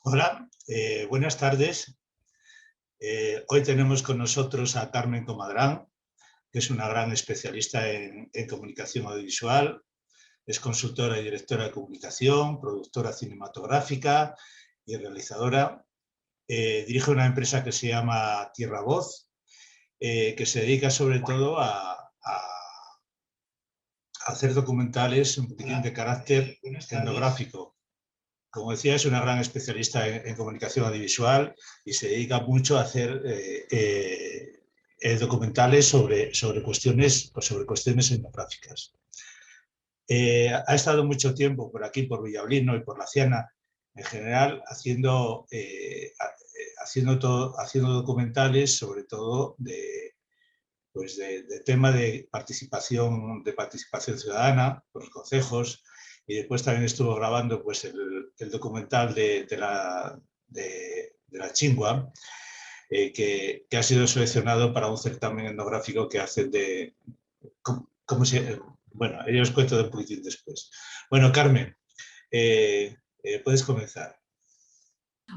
Hola, buenas tardes. Hoy tenemos con nosotros a Carmen Comadrán, que es una gran especialista en comunicación audiovisual, es consultora y directora de comunicación, productora cinematográfica y realizadora. Dirige una empresa que se llama Tierra Voz, que se dedica sobre todo a hacer documentales un poquitín de carácter etnográfico. Como decía, es una gran especialista en comunicación audiovisual y se dedica mucho a hacer documentales sobre cuestiones etnográficas. Ha estado mucho tiempo por aquí, por Villablino y por la Ciana en general, haciendo documentales, sobre todo de tema de participación ciudadana, por los concejos, y después también estuvo grabando pues, el documental de la Chingua, que ha sido seleccionado para un certamen etnográfico que hacen de... ¿Cómo se...? Bueno, yo os cuento de un poquitín después. Bueno, Carmen, puedes comenzar.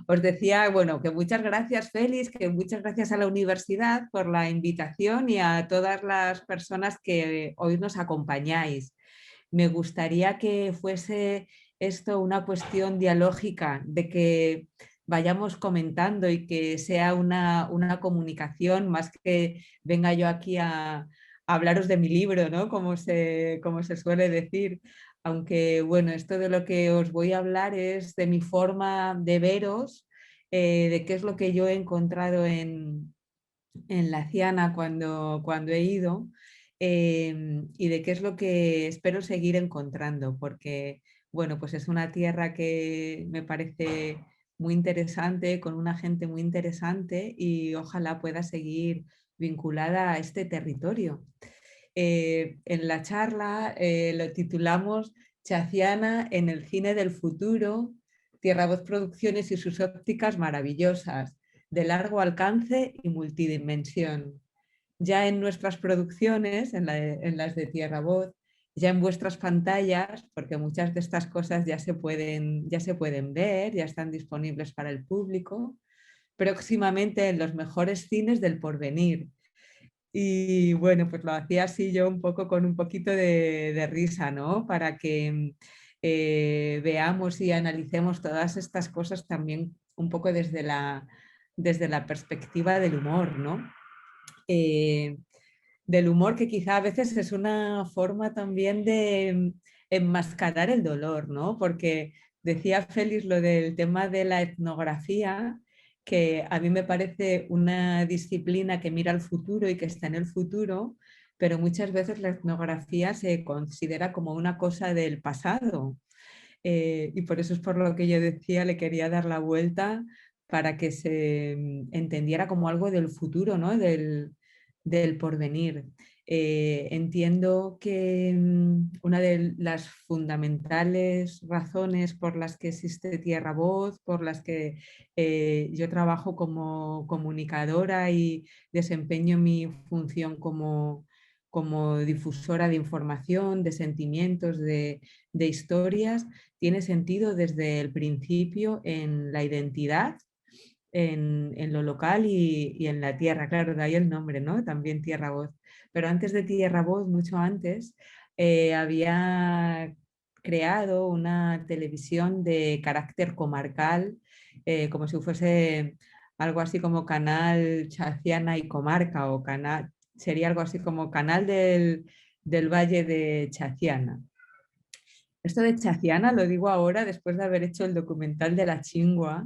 Os decía, bueno, que muchas gracias, Félix, que muchas gracias a la universidad por la invitación y a todas las personas que hoy nos acompañáis. Me gustaría que fuese esto una cuestión dialógica, de que vayamos comentando y que sea una comunicación, más que venga yo aquí a hablaros de mi libro, ¿no? Como se suele decir. Aunque, bueno, esto de lo que os voy a hablar es de mi forma de veros, de qué es lo que yo he encontrado en la Ciana cuando he ido, y de qué es lo que espero seguir encontrando, porque, bueno, pues es una tierra que me parece muy interesante, con una gente muy interesante y ojalá pueda seguir vinculada a este territorio. En la charla lo titulamos Chaciana en el cine del futuro, Tierra Voz Producciones y sus ópticas maravillosas, de largo alcance y multidimensión. Ya en nuestras producciones, en las de Tierra Voz, ya en vuestras pantallas, porque muchas de estas cosas ya se pueden ver, ya están disponibles para el público, próximamente en los mejores cines del porvenir. Y bueno, pues lo hacía así yo un poco con un poquito de risa, ¿no? Para que veamos y analicemos todas estas cosas también un poco desde la perspectiva del humor, ¿no? Eh, del humor que quizá a veces es una forma también de enmascarar el dolor, ¿no? Porque decía Félix lo del tema de la etnografía, que a mí me parece una disciplina que mira al futuro y que está en el futuro, pero muchas veces la etnografía se considera como una cosa del pasado. Y por eso es por lo que yo decía, le quería dar la vuelta para que se entendiera como algo del futuro, ¿no? Del porvenir. Entiendo que una de las fundamentales razones por las que existe Tierra Voz, por las que yo trabajo como comunicadora y desempeño mi función como difusora de información, de sentimientos, de historias, tiene sentido desde el principio en la identidad, en lo local y en la tierra. Claro, de ahí el nombre, ¿no? También Tierra Voz. Pero antes de Tierra Voz, mucho antes, había creado una televisión de carácter comarcal, como si fuese algo así como Canal Chaciana y Comarca, o canal, sería algo así como Canal del Valle de Chaciana. Esto de Chaciana lo digo ahora después de haber hecho el documental de la Chingua,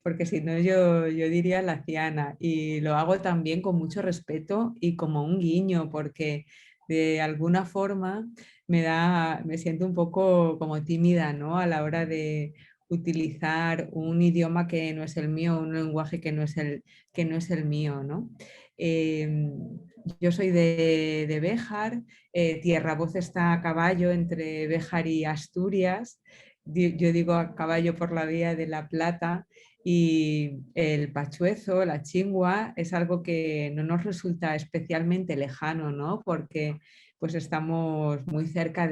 porque si no yo diría la Ciana, y lo hago también con mucho respeto y como un guiño, porque de alguna forma me siento un poco como tímida, ¿no? A la hora de utilizar un idioma que no es el mío, un lenguaje que no es el mío, ¿no? Eh, yo soy de Béjar. Tierra Voz está a caballo entre Béjar y Asturias. Yo digo a caballo por la vía de la Plata, y el pachuezo, la chingua, es algo que no nos resulta especialmente lejano, ¿no? Porque pues estamos muy cerca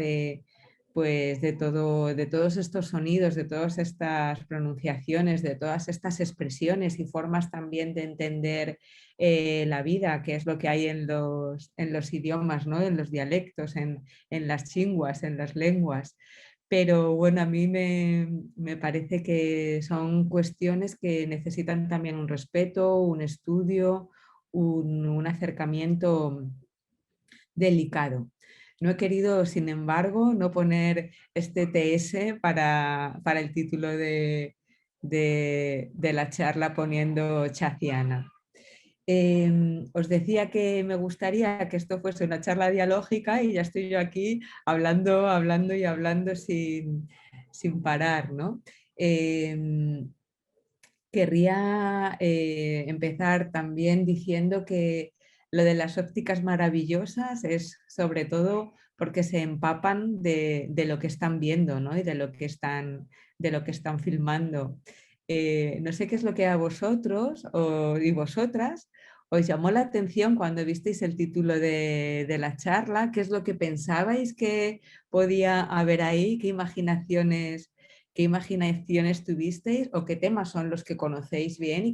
pues de todos estos sonidos, de todas estas pronunciaciones, de todas estas expresiones y formas también de entender la vida, que es lo que hay en los idiomas, ¿no? En los dialectos, en las chinguas, en las lenguas. Pero bueno, a mí me parece que son cuestiones que necesitan también un respeto, un estudio, un acercamiento delicado. No he querido, sin embargo, no poner este TS para el título de la charla poniendo Chaciana. Os decía que me gustaría que esto fuese una charla dialógica y ya estoy yo aquí hablando, hablando y hablando sin parar, ¿no? Querría empezar también diciendo que lo de las ópticas maravillosas es sobre todo porque se empapan de lo que están viendo, ¿no? Y de lo que están filmando. No sé qué es lo que a vosotros y vosotras os llamó la atención cuando visteis el título de la charla, qué es lo que pensabais que podía haber ahí, qué imaginaciones tuvisteis o qué temas son los que conocéis bien y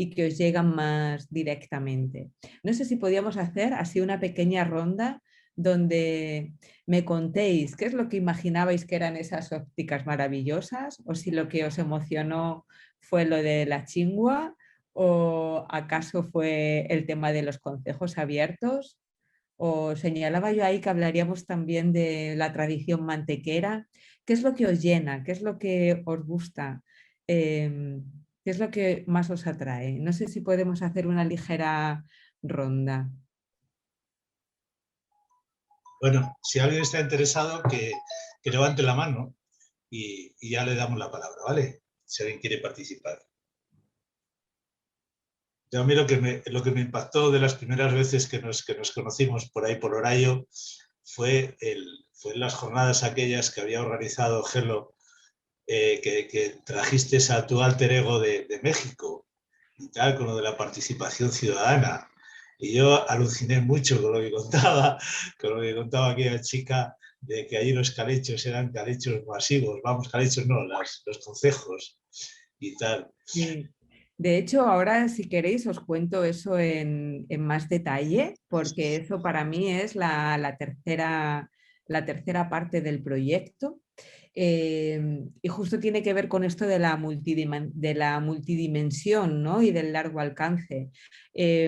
que os llegan más directamente. No sé si podíamos hacer así una pequeña ronda donde me contéis qué es lo que imaginabais que eran esas ópticas maravillosas o si lo que os emocionó fue lo de la chingua o acaso fue el tema de los concejos abiertos. O señalaba yo ahí que hablaríamos también de la tradición mantequera. ¿Qué es lo que os llena? ¿Qué es lo que os gusta? ¿Qué es lo que más os atrae? No sé si podemos hacer una ligera ronda. Bueno, si alguien está interesado, que levante la mano y ya le damos la palabra, ¿vale? Si alguien quiere participar. Yo a mí lo que me impactó de las primeras veces que nos conocimos por ahí por Horayo fue las jornadas aquellas que había organizado Gelo, que trajiste a tu alter ego de México y tal, con lo de la participación ciudadana. Y yo aluciné mucho con lo que contaba aquella chica de que allí los calechos eran calechos masivos, vamos, calechos no, los concejos y tal. Sí. De hecho, ahora si queréis os cuento eso en más detalle, porque eso para mí es la tercera parte del proyecto. Y justo tiene que ver con esto de de la multidimensión, ¿no? Y del largo alcance.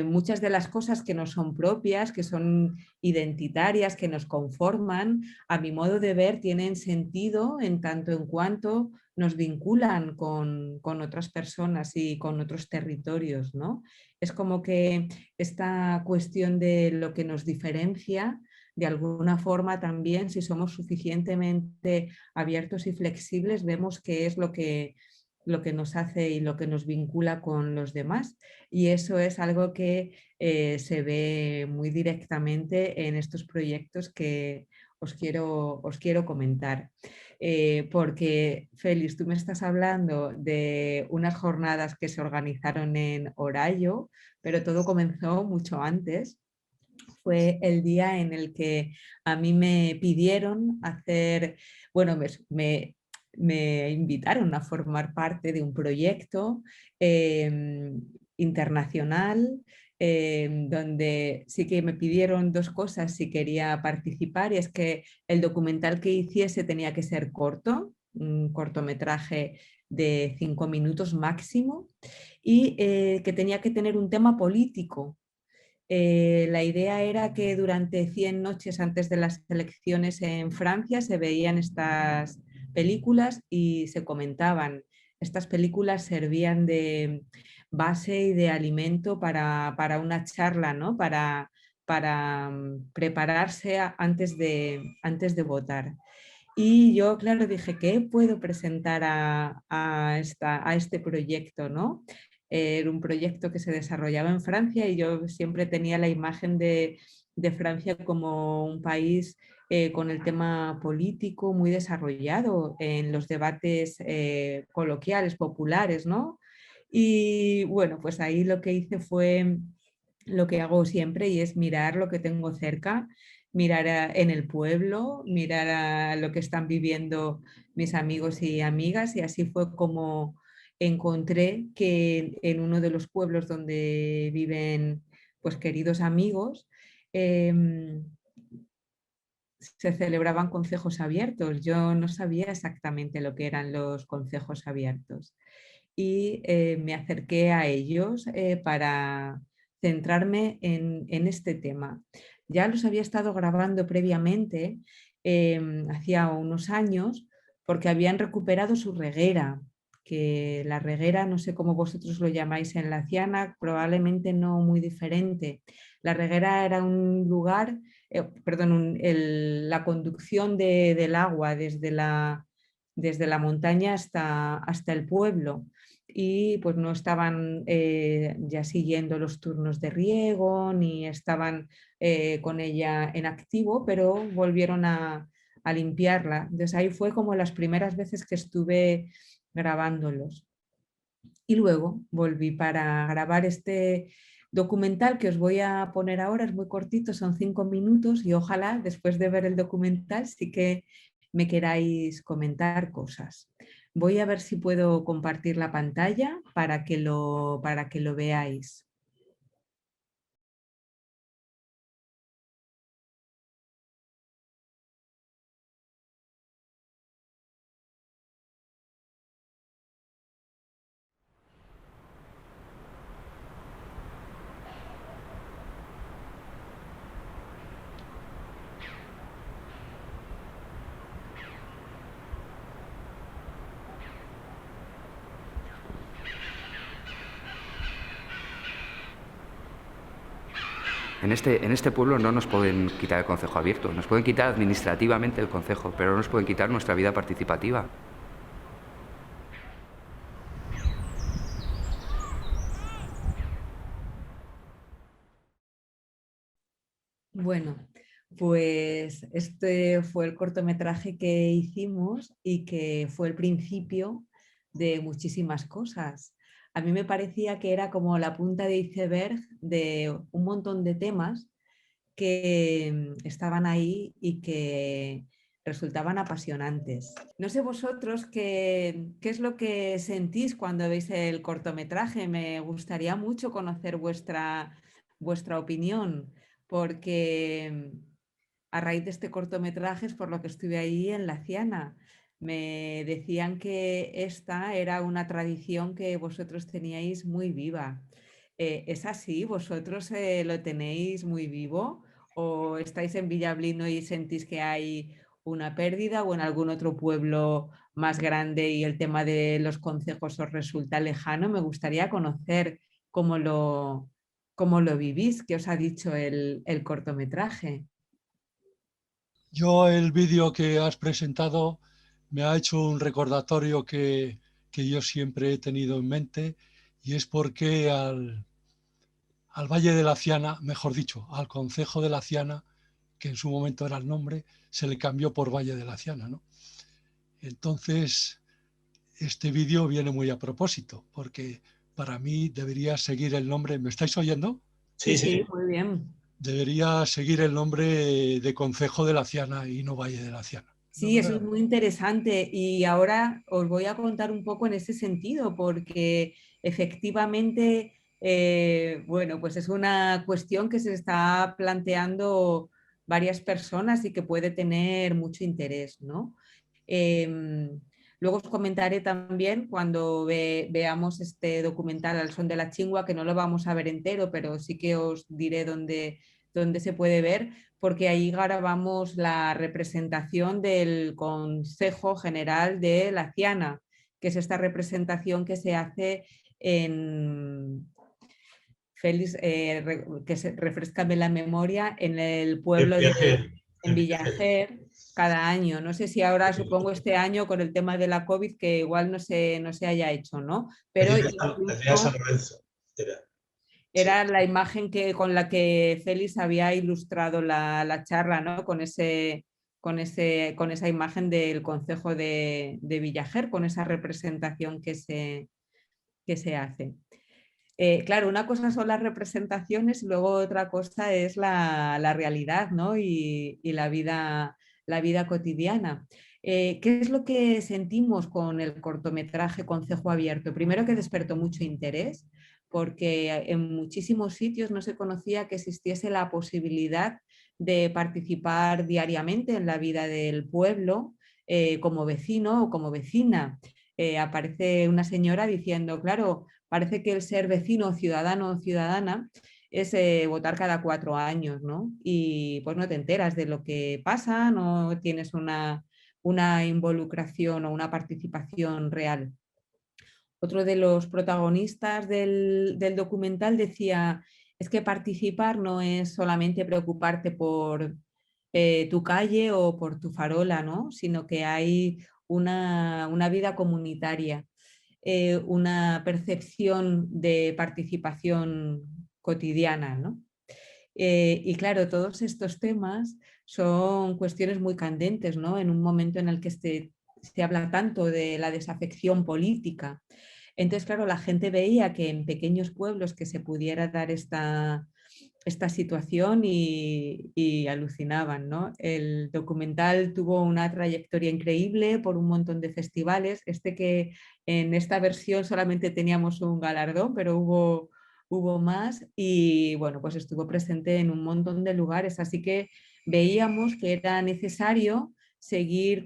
Muchas de las cosas que no son propias, que son identitarias, que nos conforman, a mi modo de ver, tienen sentido en tanto en cuanto nos vinculan con otras personas y con otros territorios, ¿no? Es como que esta cuestión de lo que nos diferencia, de alguna forma también, si somos suficientemente abiertos y flexibles, vemos qué es lo que nos hace y lo que nos vincula con los demás. Y eso es algo que se ve muy directamente en estos proyectos que os quiero comentar. Porque, Félix, tú me estás hablando de unas jornadas que se organizaron en Horayo, pero todo comenzó mucho antes. Fue el día en el que a mí me pidieron hacer, bueno, me invitaron a formar parte de un proyecto internacional donde sí que me pidieron dos cosas si quería participar, y es que el documental que hiciese tenía que ser corto, un cortometraje de 5 minutos máximo, y que tenía que tener un tema político. La idea era que durante 100 noches antes de las elecciones en Francia se veían estas películas y se comentaban. Estas películas servían de base y de alimento para una charla, ¿no? Para prepararse antes de votar. Y yo, claro, dije, ¿qué puedo presentar a este proyecto, ¿no? Era un proyecto que se desarrollaba en Francia y yo siempre tenía la imagen de Francia como un país con el tema político muy desarrollado en los debates coloquiales, populares, ¿no? Y bueno, pues ahí lo que hice fue lo que hago siempre y es mirar lo que tengo cerca. mirar en el pueblo, mirar a lo que están viviendo mis amigos y amigas, y así fue como encontré que en uno de los pueblos donde viven pues queridos amigos, se celebraban concejos abiertos. Yo no sabía exactamente lo que eran los concejos abiertos y me acerqué a ellos para centrarme en este tema. Ya los había estado grabando previamente, hacía unos años, porque habían recuperado su reguera, que la reguera, no sé cómo vosotros lo llamáis en la Ciana, probablemente no muy diferente. La reguera era un lugar, perdón, la conducción del agua desde la montaña hasta el pueblo, y pues no estaban ya siguiendo los turnos de riego ni estaban con ella en activo, pero volvieron a limpiarla. Entonces ahí fue como las primeras veces que estuve grabándolos. Y luego volví para grabar este documental que os voy a poner ahora, es muy cortito, son 5 minutos, y ojalá después de ver el documental sí que me queráis comentar cosas. Voy a ver si puedo compartir la pantalla para que lo veáis. En este pueblo no nos pueden quitar el concejo abierto, nos pueden quitar administrativamente el concejo, pero no nos pueden quitar nuestra vida participativa. Bueno, pues este fue el cortometraje que hicimos y que fue el principio de muchísimas cosas. A mí me parecía que era como la punta de iceberg de un montón de temas que estaban ahí y que resultaban apasionantes. No sé vosotros qué es lo que sentís cuando veis el cortometraje. Me gustaría mucho conocer vuestra opinión, porque a raíz de este cortometraje es por lo que estuve ahí en La Ciana. Me decían que esta era una tradición que vosotros teníais muy viva. ¿Es así? ¿Vosotros lo tenéis muy vivo? ¿O estáis en Villablino y sentís que hay una pérdida, o en algún otro pueblo más grande y el tema de los concejos os resulta lejano? Me gustaría conocer cómo lo vivís, qué os ha dicho el cortometraje. Yo el vídeo que has presentado me ha hecho un recordatorio que yo siempre he tenido en mente, y es porque al Valle de la Ciana, mejor dicho, al Concejo de la Ciana, que en su momento era el nombre, se le cambió por Valle de la Ciana, ¿no? Entonces, este vídeo viene muy a propósito, porque para mí debería seguir el nombre. ¿Me estáis oyendo? Sí, Sí, sí, sí. muy bien. Debería seguir el nombre de Concejo de la Ciana y no Valle de la Ciana. Sí, eso es muy interesante, y ahora os voy a contar un poco en ese sentido, porque efectivamente, bueno, pues es una cuestión que se está planteando varias personas y que puede tener mucho interés, ¿no? Em, Luego os comentaré también cuando veamos este documental Al son de la chingua, que no lo vamos a ver entero, pero sí que os diré dónde se puede ver, porque ahí grabamos la representación del Consejo General de la Ciana, que es esta representación que se hace en Félix, que se refrescame la memoria, en el pueblo de en En viaje. Villajer cada año. No sé si ahora, supongo este año con el tema de la COVID, que igual no se haya hecho, ¿no? Pero Tendría San incluso Lorenzo. Sí. era la imagen con la que Félix había ilustrado la charla, ¿no? Con esa imagen del Concejo de Villajer, con esa representación que se hace. Claro, una cosa son las representaciones y luego otra cosa es la realidad, ¿no? Y la vida cotidiana. ¿Qué es lo que sentimos con el cortometraje Concejo Abierto? Primero, que despertó mucho interés, porque en muchísimos sitios no se conocía que existiese la posibilidad de participar diariamente en la vida del pueblo, como vecino o como vecina. Aparece una señora diciendo, claro, parece que el ser vecino, ciudadano o ciudadana es votar cada 4 años, ¿no? Y pues no te enteras de lo que pasa, no tienes una involucración o una participación real. Otro de los protagonistas del documental decía, es que participar no es solamente preocuparte por tu calle o por tu farola, ¿no? Sino que hay una vida comunitaria, una percepción de participación cotidiana, ¿no? Y claro, todos estos temas son cuestiones muy candentes, ¿no? En un momento en el que se habla tanto de la desafección política. Entonces, claro, la gente veía que en pequeños pueblos que se pudiera dar esta situación y alucinaban, ¿no? El documental tuvo una trayectoria increíble por un montón de festivales. Que en esta versión solamente teníamos un galardón, pero hubo más y bueno, pues estuvo presente en un montón de lugares. Así que veíamos que era necesario seguir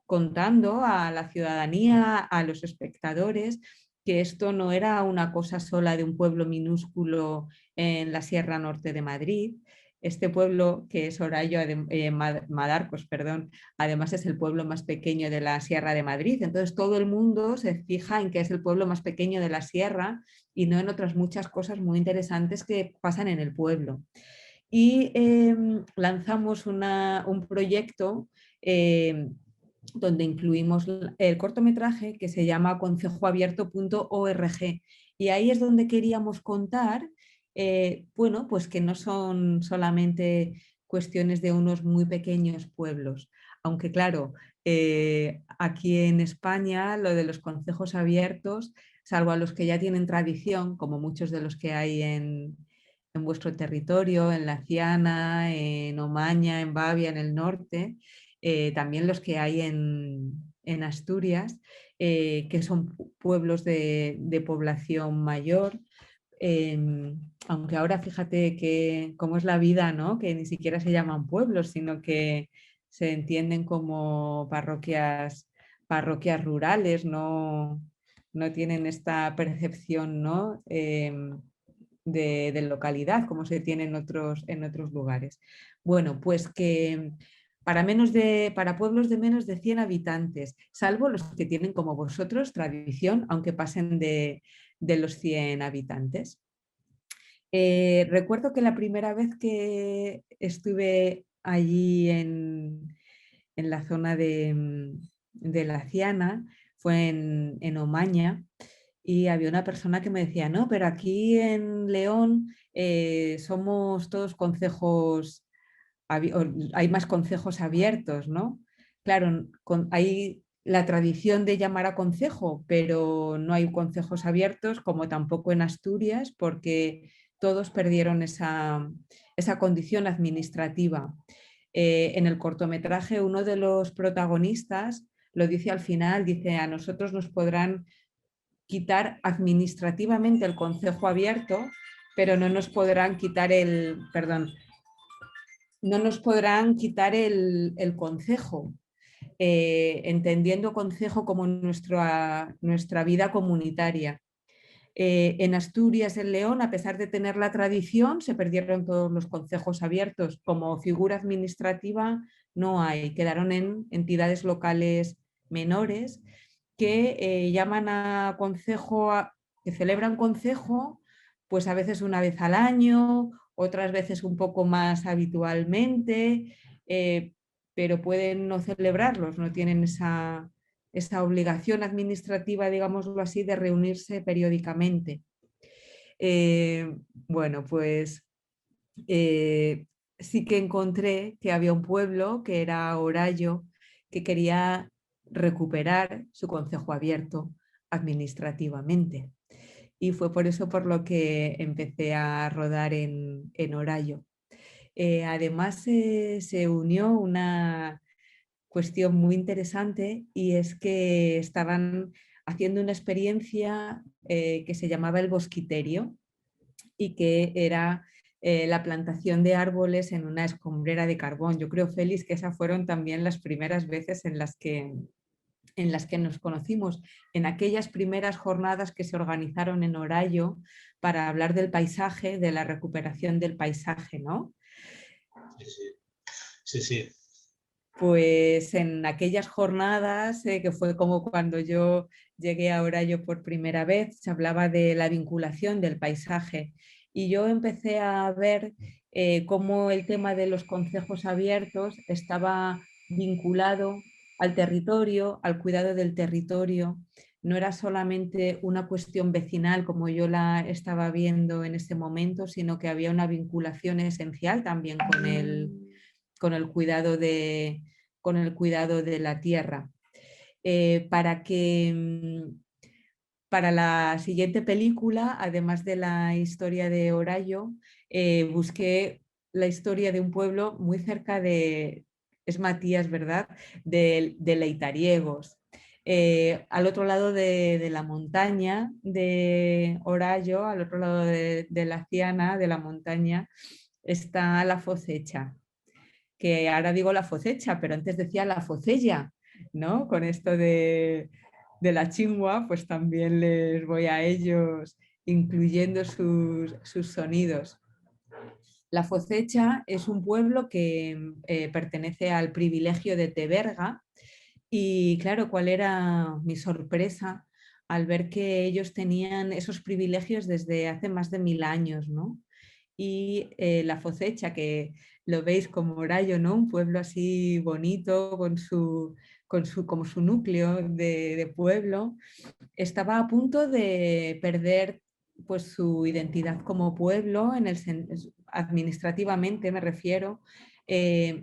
contando a la ciudadanía, a los espectadores, que esto no era una cosa sola de un pueblo minúsculo en la Sierra Norte de Madrid. Este pueblo, que es Madarcos, perdón, además es el pueblo más pequeño de la Sierra de Madrid. Entonces todo el mundo se fija en que es el pueblo más pequeño de la Sierra y no en otras muchas cosas muy interesantes que pasan en el pueblo. Y lanzamos un proyecto donde incluimos el cortometraje que se llama concejoabierto.org, y ahí es donde queríamos contar, bueno, pues que no son solamente cuestiones de unos muy pequeños pueblos, aunque claro, aquí en España lo de los concejos abiertos, salvo a los que ya tienen tradición, como muchos de los que hay en vuestro territorio, en La Ciana, en Omaña, en Bavia, en el norte, también los que hay en Asturias, que son pueblos de población mayor. Aunque ahora fíjate que cómo es la vida, ¿no? Que ni siquiera se llaman pueblos, sino que se entienden como parroquias rurales, no tienen esta percepción, ¿no? De localidad como se tiene en otros lugares. Bueno, pues que para pueblos de menos de 100 habitantes, salvo los que tienen como vosotros tradición, aunque pasen de los 100 habitantes. Recuerdo que la primera vez que estuve allí en la zona de La Ciana fue en Omaña, y había una persona que me decía, no, pero aquí en León somos todos concejos, hay más concejos abiertos, ¿no? Claro, hay la tradición de llamar a concejo, pero no hay concejos abiertos, como tampoco en Asturias, porque todos perdieron esa condición administrativa. En el cortometraje, uno de los protagonistas lo dice al final, dice, a nosotros nos podrán quitar administrativamente el concejo abierto, pero no nos podrán quitar el concejo, entendiendo concejo como nuestra vida comunitaria. En Asturias, en León, a pesar de tener la tradición, se perdieron todos los concejos abiertos. Como figura administrativa no hay, quedaron en entidades locales menores que llaman a concejo, que celebran concejo, pues a veces una vez al año, otras veces un poco más habitualmente, pero pueden no celebrarlos, no tienen esa obligación administrativa, digámoslo así, de reunirse periódicamente. Bueno, pues sí que encontré que había un pueblo, que era Orallo, que quería recuperar su concejo abierto administrativamente. y fue por eso por lo que empecé a rodar en Orayo. Además se unió una cuestión muy interesante y es que estaban haciendo una experiencia que se llamaba el bosquiterio y que era la plantación de árboles en una escombrera de carbón. Yo creo, Félix, que esas fueron también las primeras veces en las que nos conocimos, en aquellas primeras jornadas que se organizaron en Orayo para hablar del paisaje, de la recuperación del paisaje, ¿no? Sí, sí. Pues en aquellas jornadas, que fue como cuando yo llegué a Orayo por primera vez, se hablaba de la vinculación del paisaje y yo empecé a ver cómo el tema de los concejos abiertos estaba vinculado al territorio, al cuidado del territorio. No era solamente una cuestión vecinal como yo la estaba viendo en ese momento, sino que había una vinculación esencial también con el cuidado de la tierra. Para la siguiente película, además de la historia de Orayo, busqué la historia de un pueblo muy cerca de, es Matías, ¿verdad?, de Leitariegos. Al otro lado de la montaña de Orayo, al otro lado de la Ciana, de la montaña, está la Focecha, que ahora digo la Focecha, pero antes decía la Focella, ¿no? Con esto de la chingua, pues también les voy a ellos incluyendo sus sonidos. La Focecha es un pueblo que pertenece al privilegio de Teberga y claro, ¿cuál era mi sorpresa al ver que ellos tenían esos privilegios desde hace más de 1000 años, ¿no? Y la Focecha, que lo veis como Orayo, ¿no? Un pueblo así bonito, como su núcleo de pueblo, estaba a punto de perder pues, su identidad como pueblo, administrativamente me refiero,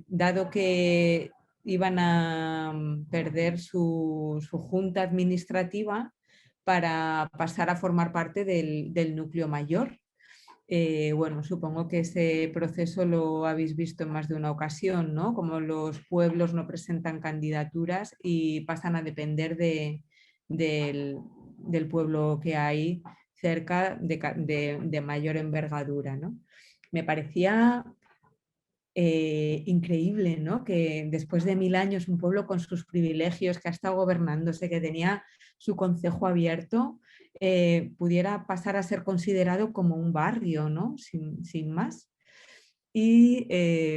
dado que iban a perder su junta administrativa para pasar a formar parte del núcleo mayor. Bueno, supongo que ese proceso lo habéis visto en más de una ocasión, ¿no? Como los pueblos no presentan candidaturas y pasan a depender del pueblo que hay cerca de mayor envergadura, ¿no? Me parecía increíble, ¿no? Que después de 1000 años un pueblo con sus privilegios, que ha estado gobernándose, que tenía su concejo abierto, pudiera pasar a ser considerado como un barrio, ¿no? Sin más. Y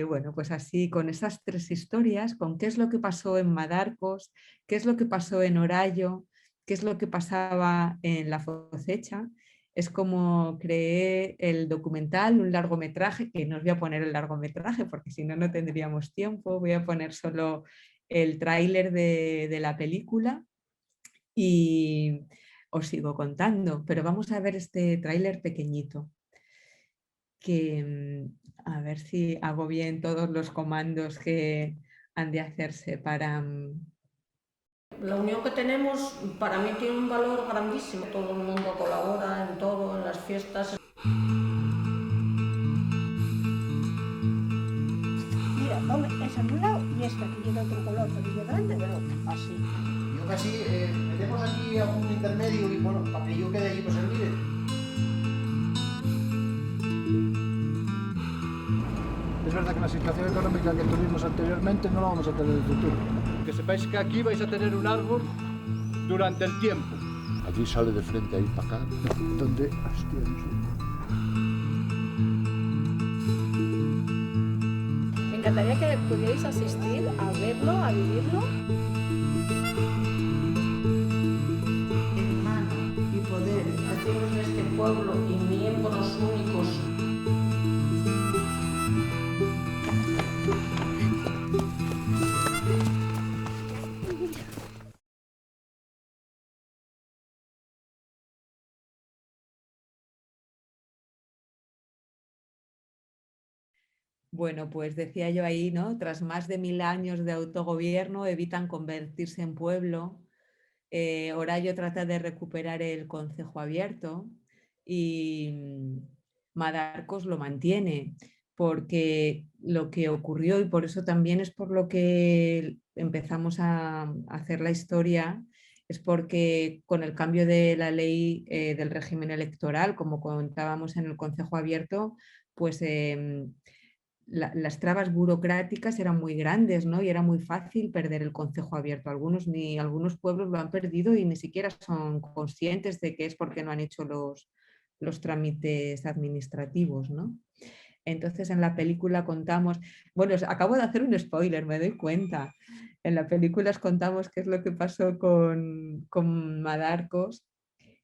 bueno, pues así con esas 3 historias, con qué es lo que pasó en Madarcos, qué es lo que pasó en Orayo, qué es lo que pasaba en La Focecha, es como creé el documental, un largometraje, que no os voy a poner el largometraje porque si no, no tendríamos tiempo, voy a poner solo el tráiler de la película y os sigo contando, pero vamos a ver este tráiler pequeñito, que a ver si hago bien todos los comandos que han de hacerse para... La unión que tenemos para mí tiene un valor grandísimo. Todo el mundo colabora en todo, en las fiestas. Mira, tome esa de un lado y esta que lleva otro color, pero lleva grande, pero así. Yo casi metemos aquí algún intermedio y bueno, para que yo quede allí pues servir. Es verdad que la situación económica que tuvimos anteriormente no la vamos a tener en el futuro. Que sepáis que aquí vais a tener un árbol durante el tiempo. Allí sale de frente ahí para acá, donde... Hostia, no sé. Me encantaría que pudierais asistir a verlo, a vivirlo. Hermano y poder haceros de este pueblo y miembros únicos. Bueno, pues decía yo ahí, ¿no? Tras más de 1000 años de autogobierno, evitan convertirse en pueblo. Orayo trata de recuperar el concejo abierto. y Madarcos lo mantiene, porque lo que ocurrió, y por eso también es por lo que empezamos a hacer la historia, es porque con el cambio de la ley del régimen electoral, como contábamos en el Concejo Abierto, pues las trabas burocráticas eran muy grandes, ¿no? Y era muy fácil perder el Concejo Abierto. Algunos pueblos lo han perdido y ni siquiera son conscientes de que es porque no han hecho los trámites administrativos, ¿no? Entonces en la película contamos, bueno, acabo de hacer un spoiler, me doy cuenta. En la película os contamos qué es lo que pasó con Madarcos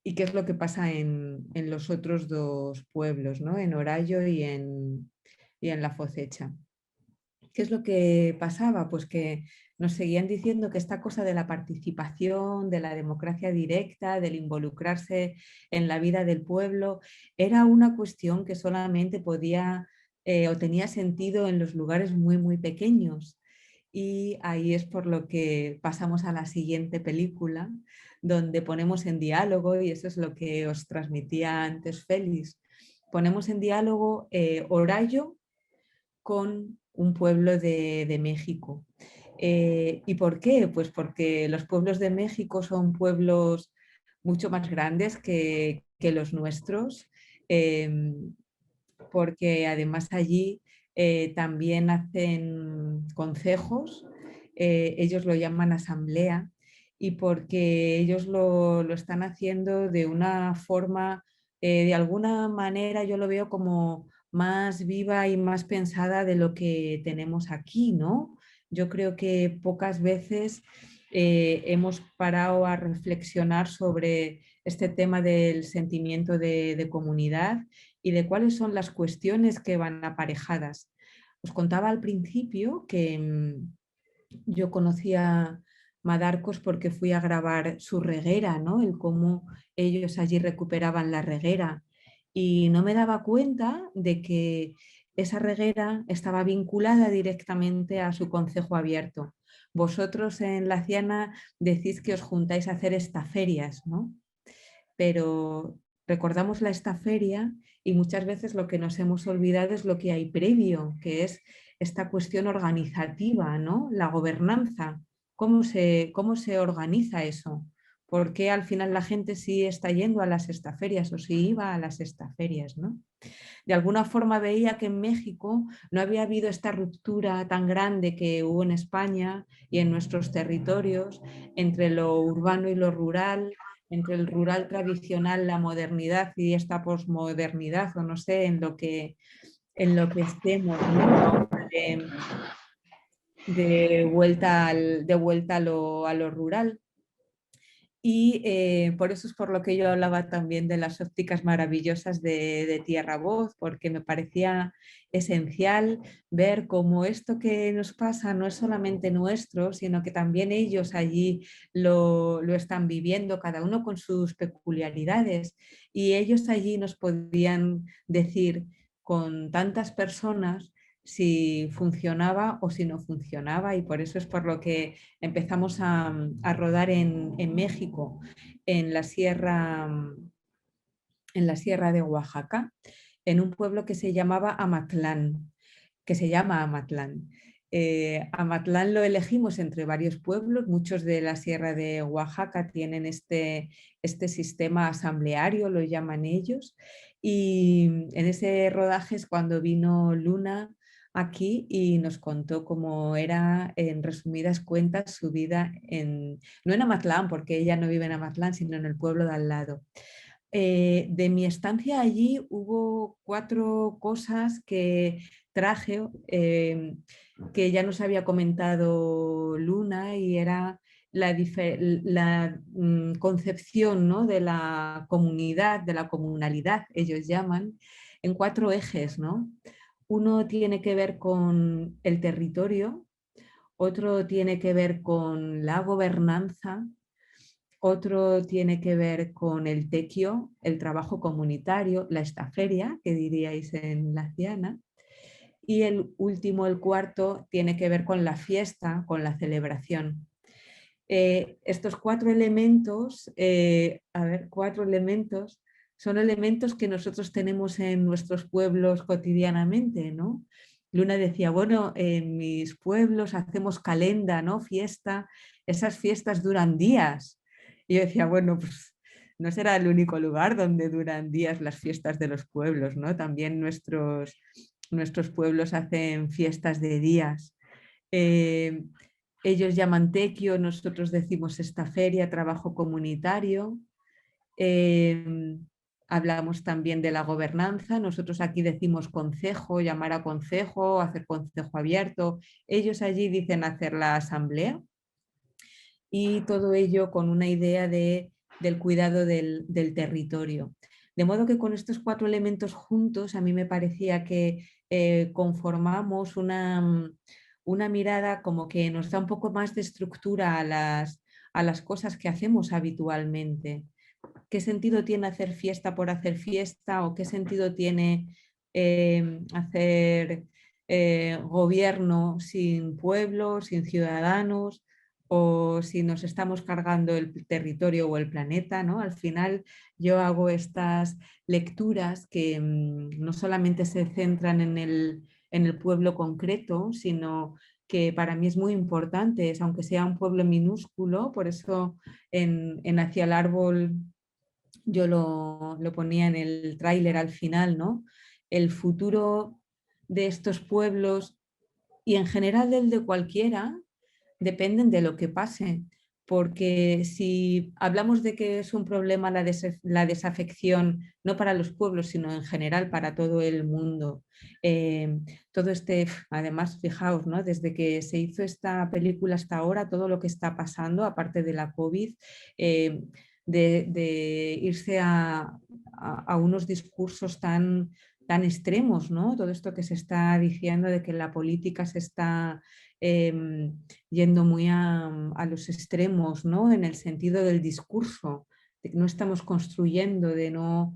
y qué es lo que pasa en los otros dos pueblos, ¿no? En Orayo y en La Focecha. ¿Qué es lo que pasaba? Pues que nos seguían diciendo que esta cosa de la participación, de la democracia directa, del involucrarse en la vida del pueblo, era una cuestión que solamente podía o tenía sentido en los lugares muy, muy pequeños. Y ahí es por lo que pasamos a la siguiente película, donde ponemos en diálogo, y eso es lo que os transmitía antes Félix, ponemos en diálogo Orayo con un pueblo de México. ¿Y por qué? Pues porque los pueblos de México son pueblos mucho más grandes que los nuestros, porque además allí también hacen concejos, ellos lo llaman asamblea, y porque ellos lo están haciendo de una forma, de alguna manera yo lo veo como más viva y más pensada de lo que tenemos aquí, ¿no? Yo creo que pocas veces hemos parado a reflexionar sobre este tema del sentimiento de comunidad y de cuáles son las cuestiones que van aparejadas. Os contaba al principio que yo conocía Madarcos porque fui a grabar su reguera, ¿no? El cómo ellos allí recuperaban la reguera. Y no me daba cuenta de que esa reguera estaba vinculada directamente a su concejo abierto. Vosotros en La Ciana decís que os juntáis a hacer estaferias, ¿no? Pero recordamos la estaferia y muchas veces lo que nos hemos olvidado es lo que hay previo, que es esta cuestión organizativa, ¿no? La gobernanza. ¿Cómo se organiza eso? ¿Por qué al final la gente sí está yendo a las estaferias o sí iba a las estaferias, ¿no? De alguna forma veía que en México no había habido esta ruptura tan grande que hubo en España y en nuestros territorios entre lo urbano y lo rural, entre el rural tradicional, la modernidad y esta posmodernidad, o no sé, en lo que estemos, ¿no? De vuelta a lo rural. Y por eso es por lo que yo hablaba también de las ópticas maravillosas de Tierra Voz, porque me parecía esencial ver cómo esto que nos pasa no es solamente nuestro, sino que también ellos allí lo están viviendo, cada uno con sus peculiaridades. Y ellos allí nos podían decir con tantas personas si funcionaba o si no funcionaba, y por eso es por lo que empezamos a rodar en México, en la sierra de Oaxaca, en un pueblo que se llama Amatlán. Amatlán lo elegimos entre varios pueblos, muchos de la sierra de Oaxaca tienen este sistema asambleario, lo llaman ellos, y en ese rodaje es cuando vino Luna aquí y nos contó cómo era, en resumidas cuentas, su vida no en Amatlán, porque ella no vive en Amatlán, sino en el pueblo de al lado. De mi estancia allí hubo 4 cosas que traje, que ya nos había comentado Luna, y era la concepción, ¿no?, de la comunidad, de la comunalidad, ellos llaman, en 4 ejes, ¿no? Uno tiene que ver con el territorio, otro tiene que ver con la gobernanza, otro tiene que ver con el tequio, el trabajo comunitario, la estaferia, que diríais en La Ciana, y el último, el cuarto, tiene que ver con la fiesta, con la celebración. Estos 4 elementos, 4 elementos son elementos que nosotros tenemos en nuestros pueblos cotidianamente, ¿no? Luna decía, bueno, en mis pueblos hacemos calenda, ¿no? Fiesta, esas fiestas duran días. Y yo decía, bueno, pues no será el único lugar donde duran días las fiestas de los pueblos, ¿no? También nuestros pueblos hacen fiestas de días. Ellos llaman tequio, nosotros decimos esta feria, trabajo comunitario. Hablamos también de la gobernanza, nosotros aquí decimos concejo, llamar a concejo, hacer concejo abierto. Ellos allí dicen hacer la asamblea y todo ello con una idea del cuidado del territorio. De modo que con estos 4 elementos juntos a mí me parecía que conformamos una mirada como que nos da un poco más de estructura a las cosas que hacemos habitualmente. ¿Qué sentido tiene hacer fiesta por hacer fiesta? ¿O qué sentido tiene hacer gobierno sin pueblo, sin ciudadanos? O si nos estamos cargando el territorio o el planeta, ¿no? Al final yo hago estas lecturas que no solamente se centran en el pueblo concreto, sino que para mí es muy importante, aunque sea un pueblo minúsculo, por eso en Hacia el Árbol yo lo ponía en el tráiler al final, ¿no? El futuro de estos pueblos y en general del de cualquiera dependen de lo que pase, porque si hablamos de que es un problema la desafección, no para los pueblos, sino en general para todo el mundo, todo además, fijaos, ¿no? Desde que se hizo esta película hasta ahora, todo lo que está pasando, aparte de la COVID, de irse a unos discursos tan extremos, ¿no? Todo esto que se está diciendo de que la política se está yendo muy a los extremos, ¿no? En el sentido del discurso, de que no estamos construyendo, de no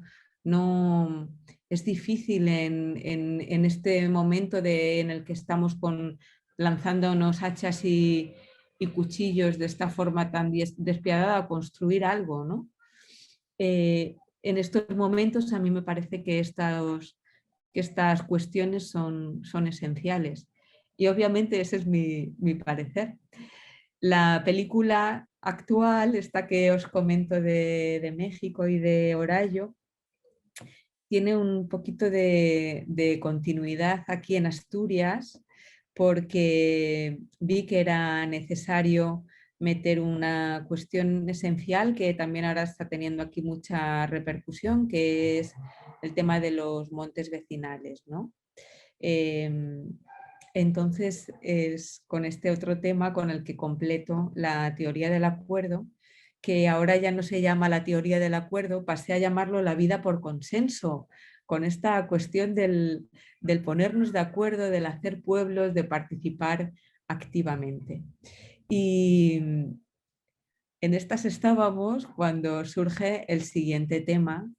es difícil en este momento en el que estamos lanzándonos hachas y cuchillos de esta forma tan despiadada construir algo, ¿no? En estos momentos a mí me parece que estas cuestiones son esenciales. Y obviamente ese es mi parecer. La película actual, esta que os comento de México y de Horayo, tiene un poquito de continuidad aquí en Asturias porque vi que era necesario meter una cuestión esencial que también ahora está teniendo aquí mucha repercusión, que es el tema de los montes vecinales, ¿no? Entonces es con este otro tema con el que completo la teoría del acuerdo, que ahora ya no se llama la teoría del acuerdo, pasé a llamarlo la vida por consenso, con esta cuestión del ponernos de acuerdo, del hacer pueblos, de participar activamente. Y en estas estábamos cuando surge el siguiente tema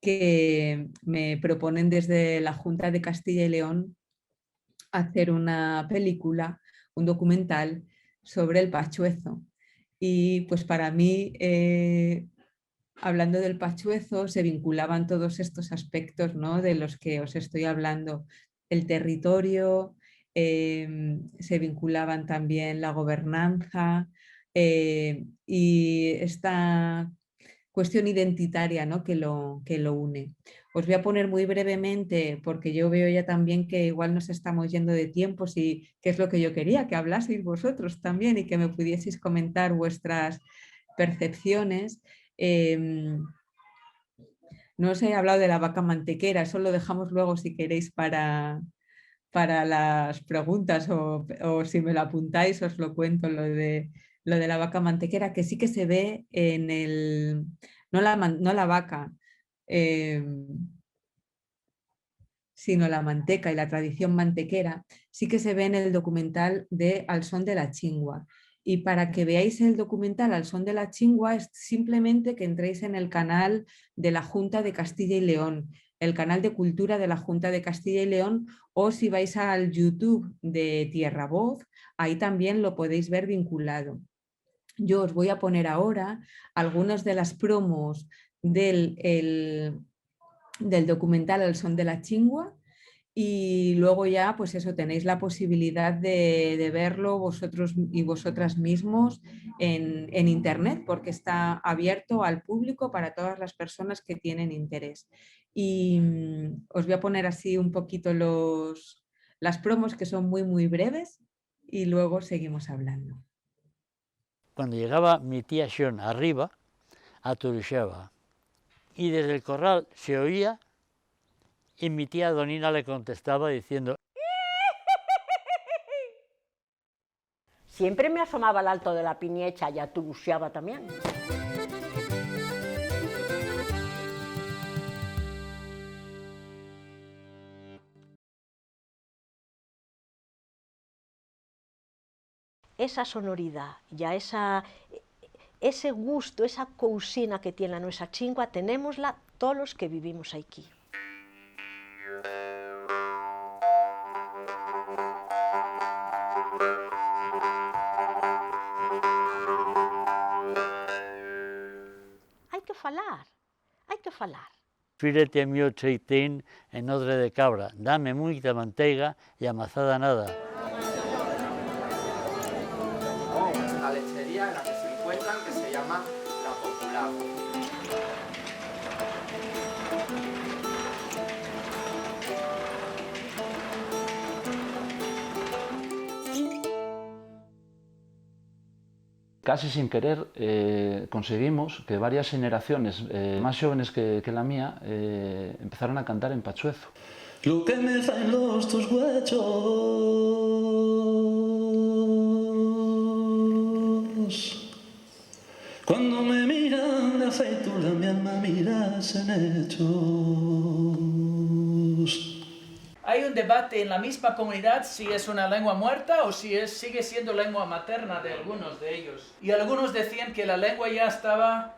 que me proponen desde la Junta de Castilla y León hacer una película, un documental sobre el Pachuezo. Y pues para mí, hablando del Pachuezo, se vinculaban todos estos aspectos, ¿no? De los que os estoy hablando. El territorio, se vinculaban también la gobernanza y esta cuestión identitaria, ¿no? que lo une. Os voy a poner muy brevemente, porque yo veo ya también que igual nos estamos yendo de tiempos y que es lo que yo quería, que hablaseis vosotros también y que me pudieseis comentar vuestras percepciones. No os he hablado de la vaca mantequera, eso lo dejamos luego si queréis para las preguntas o si me lo apuntáis os lo cuento, lo de la vaca mantequera, que sí que se ve en el... No la vaca, sino la manteca y la tradición mantequera, sí que se ve en el documental de Al son de la chingua. Y para que veáis el documental Al son de la chingua es simplemente que entréis en el canal de la Junta de Castilla y León, el canal de cultura de la Junta de Castilla y León, o si vais al YouTube de Tierra Voz, ahí también lo podéis ver vinculado. Yo os voy a poner ahora algunas de las promos del del documental El son de la chingua. Y luego ya, pues eso, tenéis la posibilidad de verlo vosotros y vosotras mismos en internet, porque está abierto al público para todas las personas que tienen interés. Y os voy a poner así un poquito las promos, que son muy, muy breves, y luego seguimos hablando. Cuando llegaba mi tía Xion arriba, aturuxaba. Y desde el corral se oía y mi tía Donina le contestaba diciendo: Siempre me asomaba al alto de la piñecha y aturuxaba también. Esa sonoridad, ya ese gusto, esa cousina que tiene nuestra chingua, tenémosla todos los que vivimos aquí. Hay que falar. Fírete a mio cheitín en odre de cabra, dame muita manteiga y amasada nada. La lechería en la que se encuentran, que se llama La Popular. Casi sin querer conseguimos que varias generaciones más jóvenes que la mía empezaron a cantar en pachuezo. Lo que me faen los tus huechos cuando me miran de afeitula mi alma miras en hechos. Hay un debate en la misma comunidad si es una lengua muerta o si sigue siendo lengua materna de algunos de ellos. Y algunos decían que la lengua ya estaba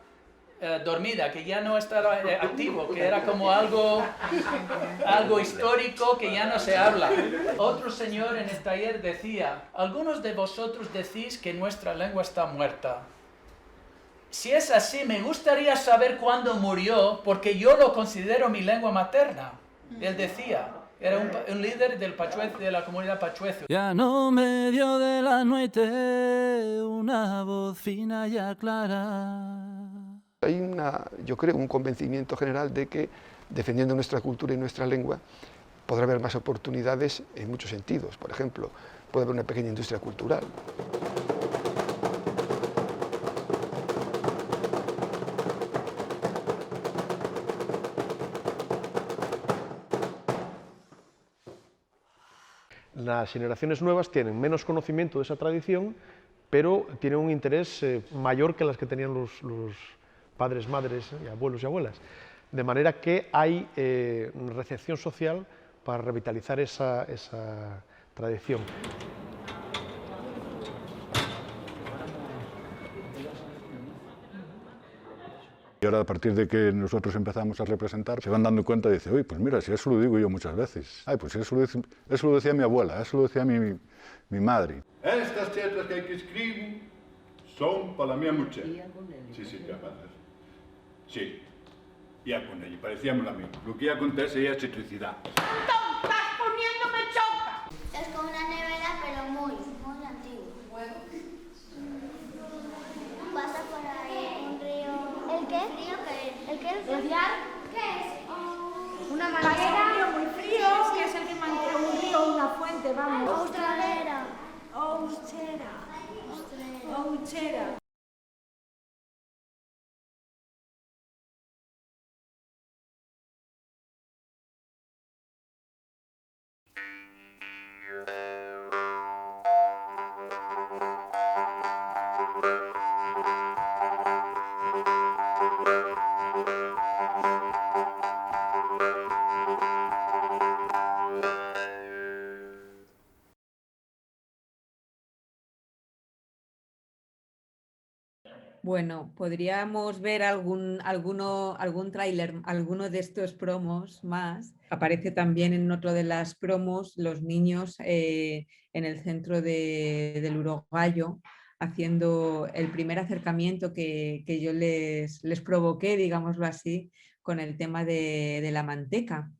dormida, que ya no estaba activo, que era como algo histórico que ya no se habla. Otro señor en el taller decía: algunos de vosotros decís que nuestra lengua está muerta. Si es así, me gustaría saber cuándo murió, porque yo lo considero mi lengua materna. Él decía. Era un líder de la comunidad pachuezo. Ya no medio de la noche, una voz fina y clara. Hay yo creo, un convencimiento general de que defendiendo nuestra cultura y nuestra lengua podrá haber más oportunidades en muchos sentidos. Por ejemplo, puede haber una pequeña industria cultural. Las generaciones nuevas tienen menos conocimiento de esa tradición, pero tienen un interés mayor que las que tenían los padres, madres, y abuelos y abuelas. De manera que hay recepción social para revitalizar esa tradición. Y ahora, a partir de que nosotros empezamos a representar, se van dando cuenta y dicen: uy, pues mira, si eso lo digo yo muchas veces. Ay, pues eso lo decía mi abuela, eso lo decía mi madre. Estas letras que aquí escribo son para la mía mujer. Sí, sí, capaz. Sí, ya con ella, parecíamos a mí. Lo que acontece es electricidad. ¡Estás poniéndome choca! Es como una nevera, pero muy antigua. Pasa por ahí un río. ¿El qué? ¿El qué? ¿Rociar? ¿Qué es? Una manguera muy frío, que es el que mantiene un río, una fuente, vamos. Australera. Ouchera. Bueno, podríamos ver algún tráiler, alguno de estos promos más. Aparece también en otro de las promos los niños en el centro del Urogallo haciendo el primer acercamiento que yo les provoqué, digámoslo así, con el tema de la manteca,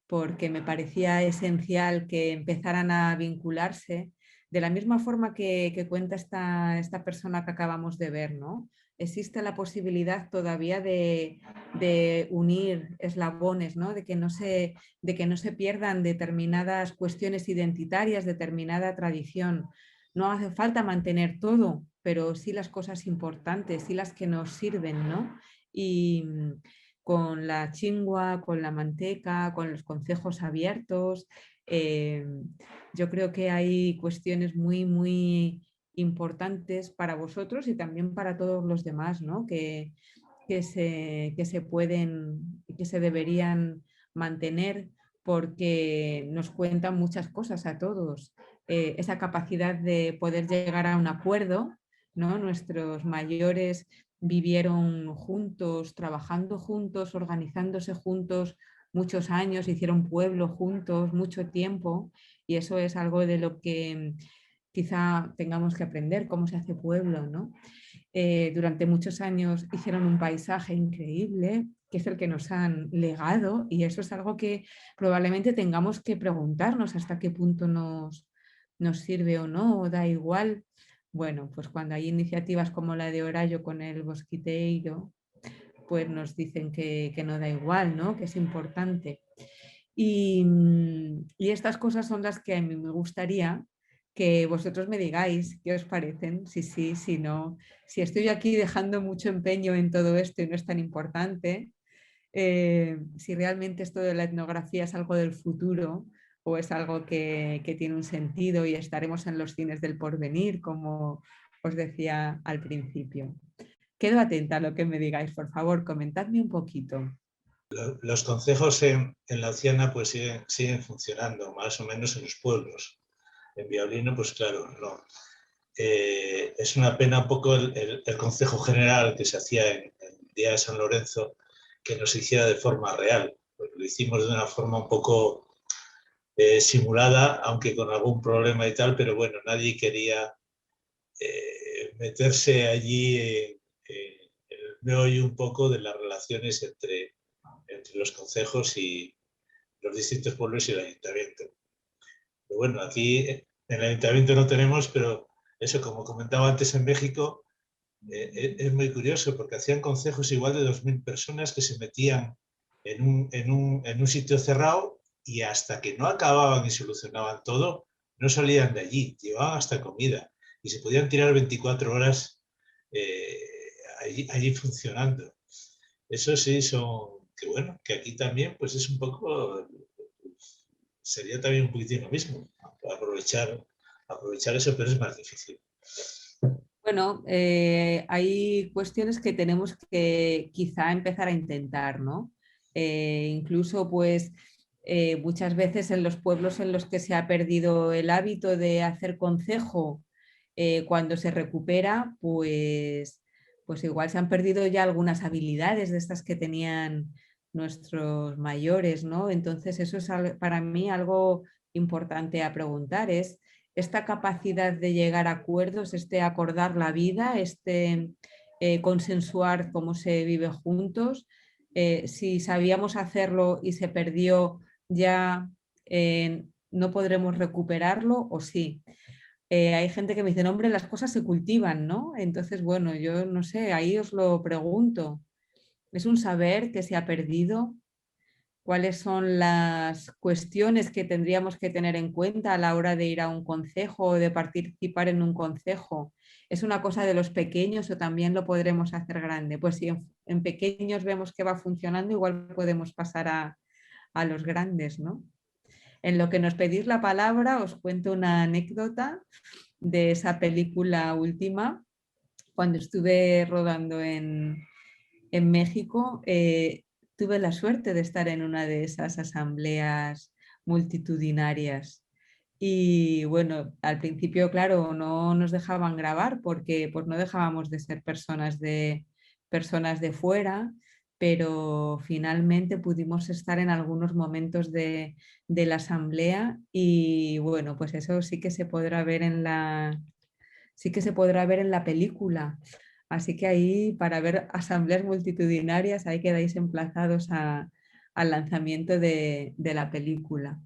porque me parecía esencial que empezaran a vincularse de la misma forma que cuenta esta persona que acabamos de ver, ¿no? Existe la posibilidad todavía de unir eslabones, ¿no? de que no se pierdan determinadas cuestiones identitarias, determinada tradición. No hace falta mantener todo, pero sí las cosas importantes, sí las que nos sirven, ¿no? Y con la chingua, con la manteca, con los concejos abiertos, yo creo que hay cuestiones muy, muy importantes para vosotros y también para todos los demás, ¿no? que se pueden y que se deberían mantener, porque nos cuentan muchas cosas a todos. Esa capacidad de poder llegar a un acuerdo, ¿no? Nuestros mayores vivieron juntos, trabajando juntos, organizándose juntos muchos años, hicieron pueblo juntos mucho tiempo, y eso es algo de lo que quizá tengamos que aprender, cómo se hace pueblo, ¿no? Durante muchos años hicieron un paisaje increíble, que es el que nos han legado, y eso es algo que probablemente tengamos que preguntarnos hasta qué punto nos sirve o no, o da igual. Bueno, pues cuando hay iniciativas como la de Horayo con el Bosquiteiro, pues nos dicen que no da igual, ¿no? Que es importante. Y estas cosas son las que a mí me gustaría que vosotros me digáis qué os parecen, si sí, si no, si estoy aquí dejando mucho empeño en todo esto y no es tan importante, si realmente esto de la etnografía es algo del futuro o es algo que tiene un sentido y estaremos en los cines del porvenir, como os decía al principio. Quedo atenta a lo que me digáis, por favor, comentadme un poquito. Los concejos en la Océana pues siguen funcionando, más o menos en los pueblos. En Villablino, pues claro, no. Es una pena un poco el Consejo General que se hacía en el día de San Lorenzo, que no se hiciera de forma real. Pues lo hicimos de una forma un poco simulada, aunque con algún problema y tal, pero bueno, nadie quería meterse allí en el meollo un poco de las relaciones entre los concejos y los distintos pueblos y el ayuntamiento. Pero bueno, aquí en el ayuntamiento no tenemos, pero eso, como comentaba antes en México, es muy curioso porque hacían concejos igual de 2000 personas que se metían en un sitio cerrado y hasta que no acababan y solucionaban todo, no salían de allí, llevaban hasta comida y se podían tirar 24 horas allí funcionando. Eso sí, que bueno, que aquí también pues es un poco, sería también un poquitín lo mismo, aprovechar eso, pero es más difícil. Bueno, hay cuestiones que tenemos que quizá empezar a intentar, ¿no? Incluso pues muchas veces en los pueblos en los que se ha perdido el hábito de hacer concejo, cuando se recupera, pues igual se han perdido ya algunas habilidades de estas que tenían nuestros mayores, ¿no? Entonces eso es para mí algo importante a preguntar, es esta capacidad de llegar a acuerdos, acordar la vida, consensuar cómo se vive juntos. Si sabíamos hacerlo y se perdió, ya no podremos recuperarlo, o sí. Hay gente que me dice, hombre, las cosas se cultivan, ¿no? Entonces, bueno, yo no sé, ahí os lo pregunto. ¿Es un saber que se ha perdido? ¿Cuáles son las cuestiones que tendríamos que tener en cuenta a la hora de ir a un concejo o de participar en un concejo? ¿Es una cosa de los pequeños o también lo podremos hacer grande? Pues si en pequeños vemos que va funcionando, igual podemos pasar a los grandes, ¿no? En lo que nos pedís la palabra, os cuento una anécdota de esa película última. Cuando estuve rodando en México, tuve la suerte de estar en una de esas asambleas multitudinarias. Y bueno, al principio, claro, no nos dejaban grabar porque pues, no dejábamos de ser personas de fuera, pero finalmente pudimos estar en algunos momentos de la asamblea y bueno, pues eso sí que se podrá ver en la sí que se podrá ver en la película. Así que ahí, para ver asambleas multitudinarias, ahí quedáis emplazados al lanzamiento de la película.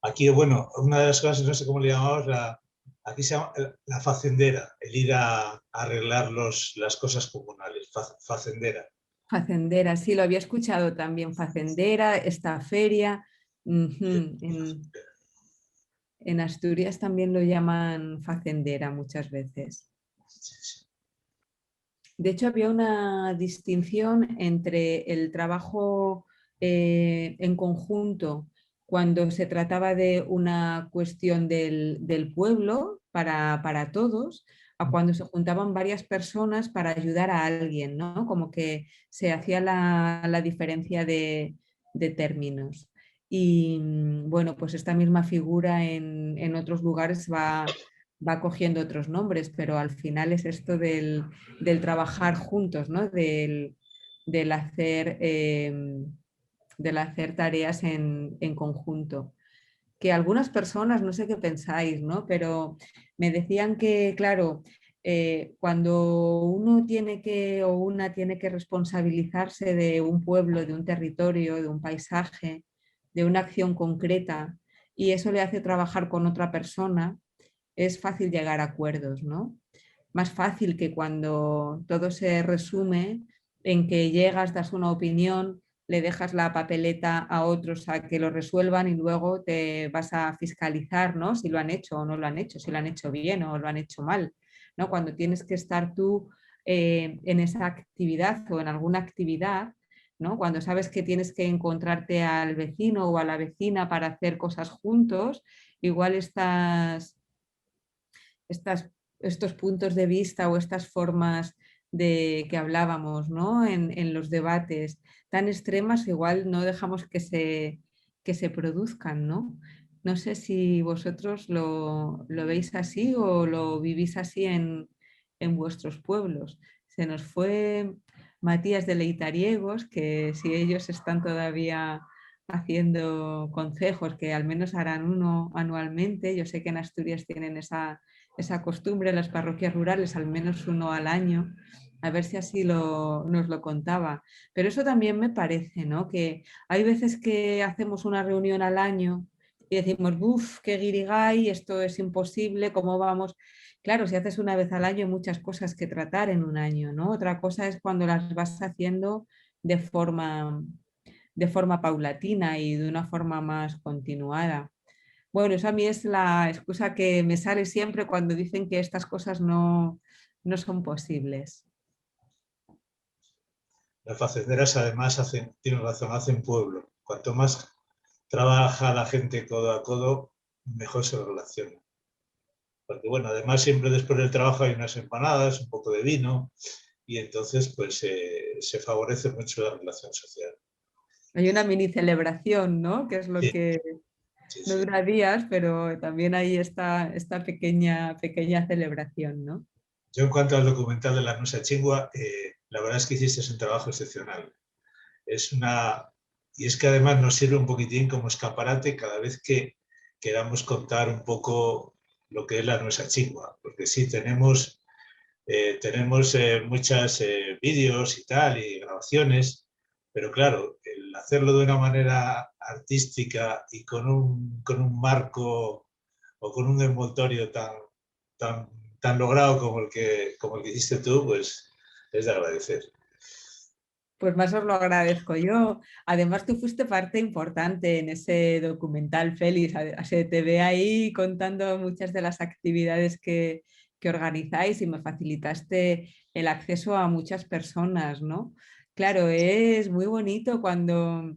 Aquí, bueno, una de las cosas, no sé cómo le llamamos, aquí se llama la facendera, el ir a arreglar las cosas comunales, facendera. Facendera, sí, lo había escuchado también, facendera, esta feria. En Asturias también lo llaman facendera muchas veces. De hecho, había una distinción entre el trabajo en conjunto cuando se trataba de una cuestión del pueblo para todos, a cuando se juntaban varias personas para ayudar a alguien, ¿no? Como que se hacía la diferencia de términos. Y bueno, pues esta misma figura en otros lugares va cogiendo otros nombres, pero al final es esto del trabajar juntos, ¿no? del hacer tareas en conjunto. Que algunas personas, no sé qué pensáis, ¿no? Pero me decían que, claro, cuando uno tiene que o una tiene que responsabilizarse de un pueblo, de un territorio, de un paisaje, de una acción concreta, y eso le hace trabajar con otra persona, es fácil llegar a acuerdos, ¿no? Más fácil que cuando todo se resume en que llegas, das una opinión, le dejas la papeleta a otros a que lo resuelvan y luego te vas a fiscalizar, ¿no? Si lo han hecho o no lo han hecho, si lo han hecho bien o lo han hecho mal, ¿no? Cuando tienes que estar tú en esa actividad o en alguna actividad, ¿no? Cuando sabes que tienes que encontrarte al vecino o a la vecina para hacer cosas juntos, igual estos puntos de vista o estas formas de que hablábamos, ¿no? en los debates tan extremas, igual no dejamos que se produzcan, ¿no? No sé si vosotros lo veis así o lo vivís así en vuestros pueblos. Se nos fue Matías de Leitariegos, que si ellos están todavía haciendo concejos, que al menos harán uno anualmente, yo sé que en Asturias tienen esa costumbre, las parroquias rurales, al menos uno al año, a ver si así nos lo contaba. Pero eso también me parece, ¿no? Que hay veces que hacemos una reunión al año y decimos, ¡buf, qué guirigay, esto es imposible, cómo vamos! Claro, si haces una vez al año hay muchas cosas que tratar en un año, ¿no? Otra cosa es cuando las vas haciendo de forma paulatina y de una forma más continuada. Bueno, eso a mí es la excusa que me sale siempre cuando dicen que estas cosas no son posibles. Las facenderas además tienen razón, hacen pueblo. Cuanto más trabaja la gente codo a codo, mejor se relaciona. Porque bueno, además siempre después del trabajo hay unas empanadas, un poco de vino, y entonces pues se favorece mucho la relación social. Hay una mini celebración, ¿no? Que es lo que no dura días, pero también hay esta pequeña celebración, ¿no? Yo en cuanto al documental de la Nuestra Chingua, la verdad es que hiciste un trabajo excepcional. Y es que además nos sirve un poquitín como escaparate cada vez que queramos contar un poco lo que es la Nuestra Chingua, porque sí, tenemos muchos vídeos y tal, y grabaciones, pero claro, el hacerlo de una manera artística y con un marco o con un envoltorio tan logrado como el que hiciste tú, pues es de agradecer. Pues más os lo agradezco yo. Además, tú fuiste parte importante en ese documental, Félix. Te ve ahí contando muchas de las actividades que organizáis y me facilitaste el acceso a muchas personas, ¿no? Claro, es muy bonito cuando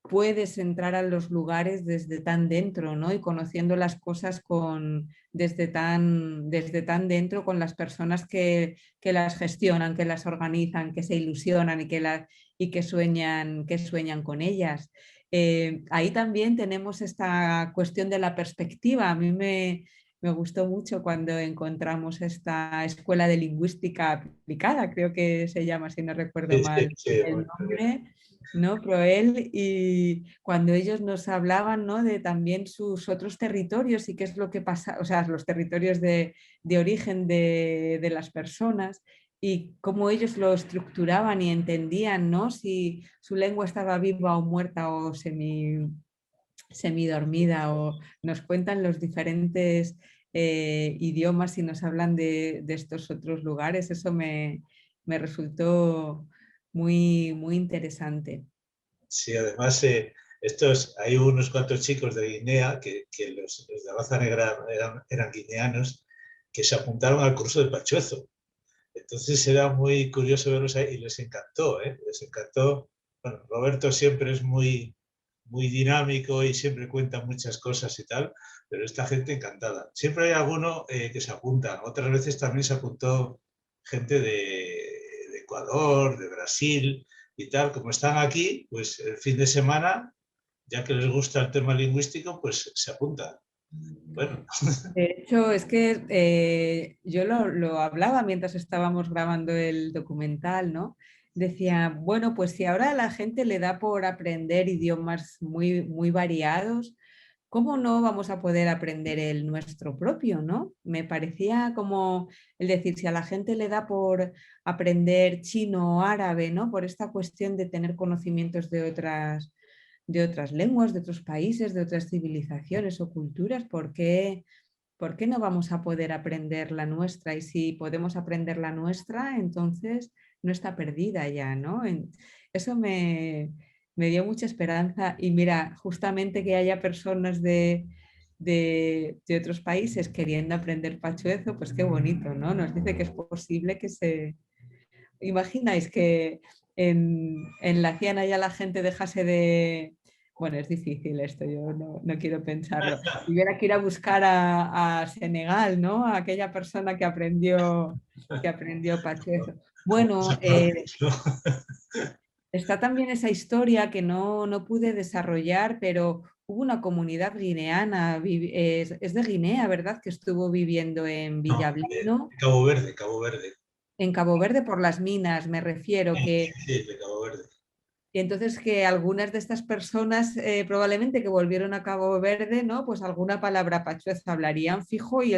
puedes entrar a los lugares desde tan dentro, ¿no? Y conociendo las cosas desde tan dentro con las personas que las gestionan, que las organizan, que se ilusionan y que sueñan con ellas. Ahí también tenemos esta cuestión de la perspectiva. A mí me me gustó mucho cuando encontramos esta escuela de lingüística aplicada, creo que se llama, si no recuerdo mal el nombre, ¿no? Proel, y cuando ellos nos hablaban, ¿no?, de también sus otros territorios y qué es lo que pasa, o sea, los territorios de origen de las personas, y cómo ellos lo estructuraban y entendían, ¿no?, si su lengua estaba viva o muerta o semidormida, o nos cuentan los diferentes idiomas y nos hablan de estos otros lugares. Eso me resultó muy interesante. Sí, además hay unos cuantos chicos de Guinea, que los de raza negra eran guineanos, que se apuntaron al curso de Pachuezo. Entonces era muy curioso verlos ahí y les encantó, les encantó. Bueno, Roberto siempre es muy dinámico y siempre cuenta muchas cosas y tal, pero esta gente encantada. Siempre hay alguno que se apunta. Otras veces también se apuntó gente de Ecuador, de Brasil y tal. Como están aquí, pues el fin de semana, ya que les gusta el tema lingüístico, pues se apuntan. Bueno. De hecho, es que yo lo hablaba mientras estábamos grabando el documental, ¿no? Decía, bueno, pues si ahora a la gente le da por aprender idiomas muy variados, ¿cómo no vamos a poder aprender el nuestro propio, ¿no? Me parecía como el decir, si a la gente le da por aprender chino o árabe, ¿no?, por esta cuestión de tener conocimientos de otras lenguas, de otros países, de otras civilizaciones o culturas, ¿por qué no vamos a poder aprender la nuestra? Y si podemos aprender la nuestra, entonces no está perdida ya, ¿no? Eso me dio mucha esperanza. Y mira, justamente que haya personas de otros países queriendo aprender pachuezo, pues qué bonito, ¿no? Nos dice que es posible que se... ¿Imagináis que en la Ciana ya la gente dejase de... Bueno, es difícil esto, yo no quiero pensarlo. Hubiera que ir a buscar a Senegal, ¿no? A aquella persona que aprendió pachuezo. Bueno, está también esa historia que no pude desarrollar, pero hubo una comunidad guineana, es de Guinea, ¿verdad?, que estuvo viviendo en Villablino. Cabo Verde, Cabo Verde. En Cabo Verde por las minas, me refiero. Sí, de Cabo Verde. Y entonces que algunas de estas personas probablemente que volvieron a Cabo Verde, ¿no?, pues alguna palabra pachueza hablarían fijo y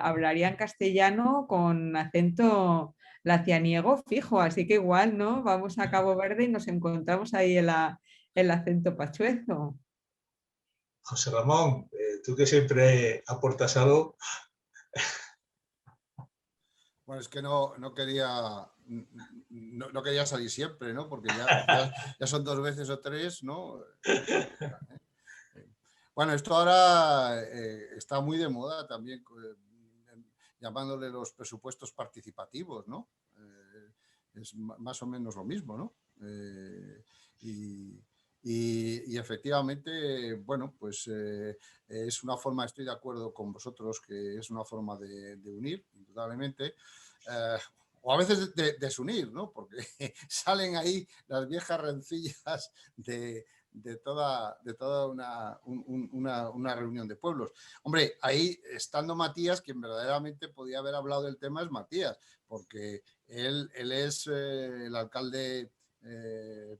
hablarían castellano con acento lacianiego fijo, así que igual, ¿no?, vamos a Cabo Verde y nos encontramos ahí el acento pachuezo. José Ramón, tú que siempre aportas algo. Bueno, es que no quería salir siempre, ¿no? Porque ya son 2 veces o 3, ¿no? Bueno, esto ahora está muy de moda también, llamándole los presupuestos participativos, ¿no? Es más o menos lo mismo, ¿no? Y efectivamente, bueno, pues es una forma, estoy de acuerdo con vosotros, que es una forma de unir, indudablemente, o a veces de desunir, ¿no? Porque salen ahí las viejas rencillas de toda una reunión de pueblos. Hombre, ahí estando Matías, quien verdaderamente podía haber hablado del tema es Matías, porque él es el alcalde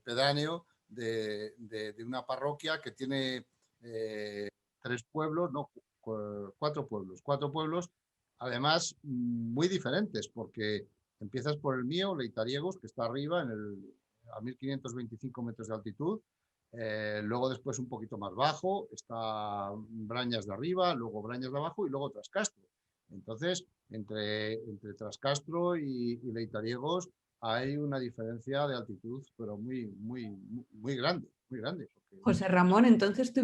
pedáneo de una parroquia que tiene 3 pueblos, no, 4 pueblos, además muy diferentes, porque empiezas por el mío, Leitariegos, que está arriba a 1525 metros de altitud, luego después un poquito más bajo está Brañas de arriba, luego Brañas de abajo y luego Trascastro. Entonces, entre Trascastro y Leitariegos hay una diferencia de altitud, pero muy grande, muy grande. José Ramón, entonces tú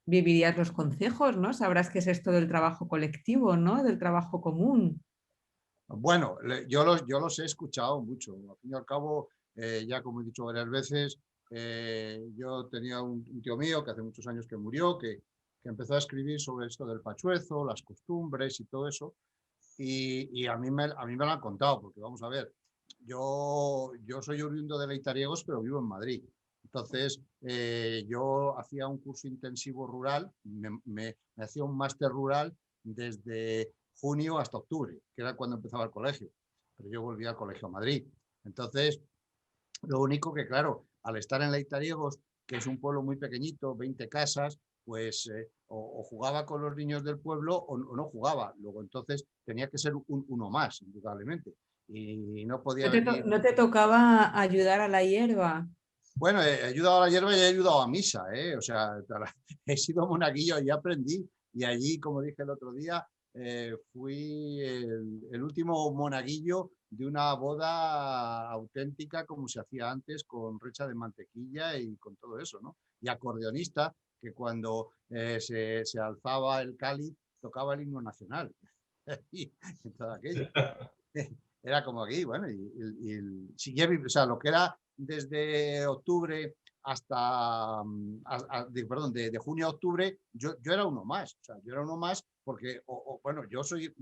vivirías los concejos, ¿no? Sabrás qué es esto del trabajo colectivo, ¿no? Del trabajo común. Bueno, yo los he escuchado mucho. Al fin y al cabo, ya como he dicho varias veces, yo tenía un tío mío que hace muchos años que murió, que empezó a escribir sobre esto del pachuezo, las costumbres y todo eso. Y a mí me lo han contado, porque vamos a ver, yo soy oriundo de Leitariegos, pero vivo en Madrid. Entonces, yo hacía un curso intensivo rural, me hacía un máster rural desde junio hasta octubre, que era cuando empezaba el colegio, pero yo volví al Colegio Madrid. Entonces, lo único que, claro, al estar en Leitariegos, que es un pueblo muy pequeñito, 20 casas, pues o jugaba con los niños del pueblo o no jugaba. Luego entonces tenía que ser uno más, indudablemente. Y no podía venir... ¿No te tocaba ayudar a la hierba? Bueno, he ayudado a la hierba y he ayudado a misa, o sea, he sido monaguillo y aprendí. Y allí, como dije el otro día, fui el último monaguillo de una boda auténtica como se hacía antes, con recha de mantequilla y con todo eso, ¿no? Y acordeonista, que cuando se alzaba el cáliz tocaba el himno nacional y todo aquello. Era como aquí, bueno, o sea, lo que era desde octubre hasta, perdón, de junio a octubre, yo era uno más, o sea, yo era uno más porque, bueno, yo soy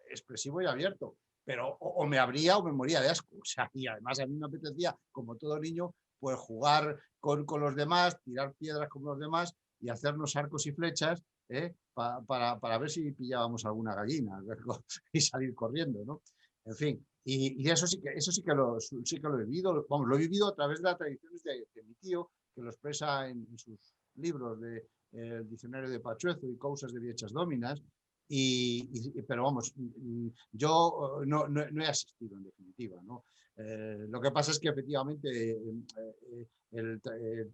expresivo y abierto, pero o me abría o me moría de asco, o sea, y además a mí me apetecía, como todo niño, pues jugar con los demás, tirar piedras con los demás y hacernos arcos y flechas, para ver si pillábamos alguna gallina y salir corriendo, ¿no? En fin, y eso sí que lo he vivido, vamos, lo he vivido a través de las tradiciones de mi tío, que lo expresa en sus libros de el Diccionario de Pachuezo y Cosas de Viechas Dóminas, pero vamos, yo no he asistido en definitiva, ¿no? Lo que pasa es que efectivamente,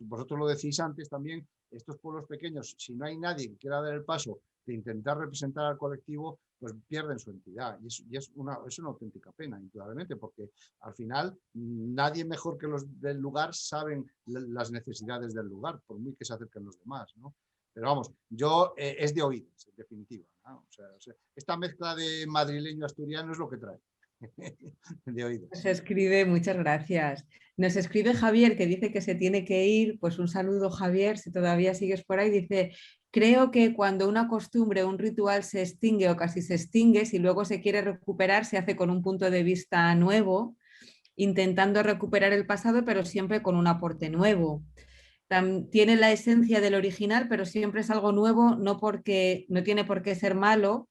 vosotros lo decís antes también, estos pueblos pequeños, si no hay nadie que quiera dar el paso de intentar representar al colectivo, pues pierden su entidad. Y es una auténtica pena, indudablemente, porque al final nadie mejor que los del lugar saben las necesidades del lugar, por muy que se acerquen los demás, ¿no? Pero vamos, yo es de oídas, en definitiva, ¿no? O sea, esta mezcla de madrileño-asturiano es lo que trae. De oídas. Nos escribe, muchas gracias. Nos escribe Javier, que dice que se tiene que ir. Pues un saludo, Javier, si todavía sigues por ahí. Dice, creo que cuando una costumbre o un ritual se extingue o casi se extingue, si luego se quiere recuperar, se hace con un punto de vista nuevo, intentando recuperar el pasado, pero siempre con un aporte nuevo. Tiene la esencia del original, pero siempre es algo nuevo, no tiene por qué ser malo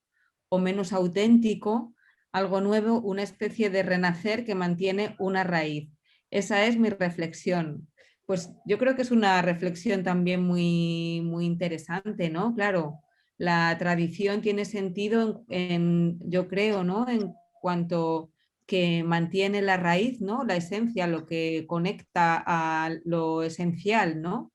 o menos auténtico. Algo nuevo, una especie de renacer que mantiene una raíz. Esa es mi reflexión. Pues yo creo que es una reflexión también muy, muy interesante, ¿no? Claro, la tradición tiene sentido, yo creo, ¿no? En cuanto que mantiene la raíz, ¿no? La esencia, lo que conecta a lo esencial, ¿no?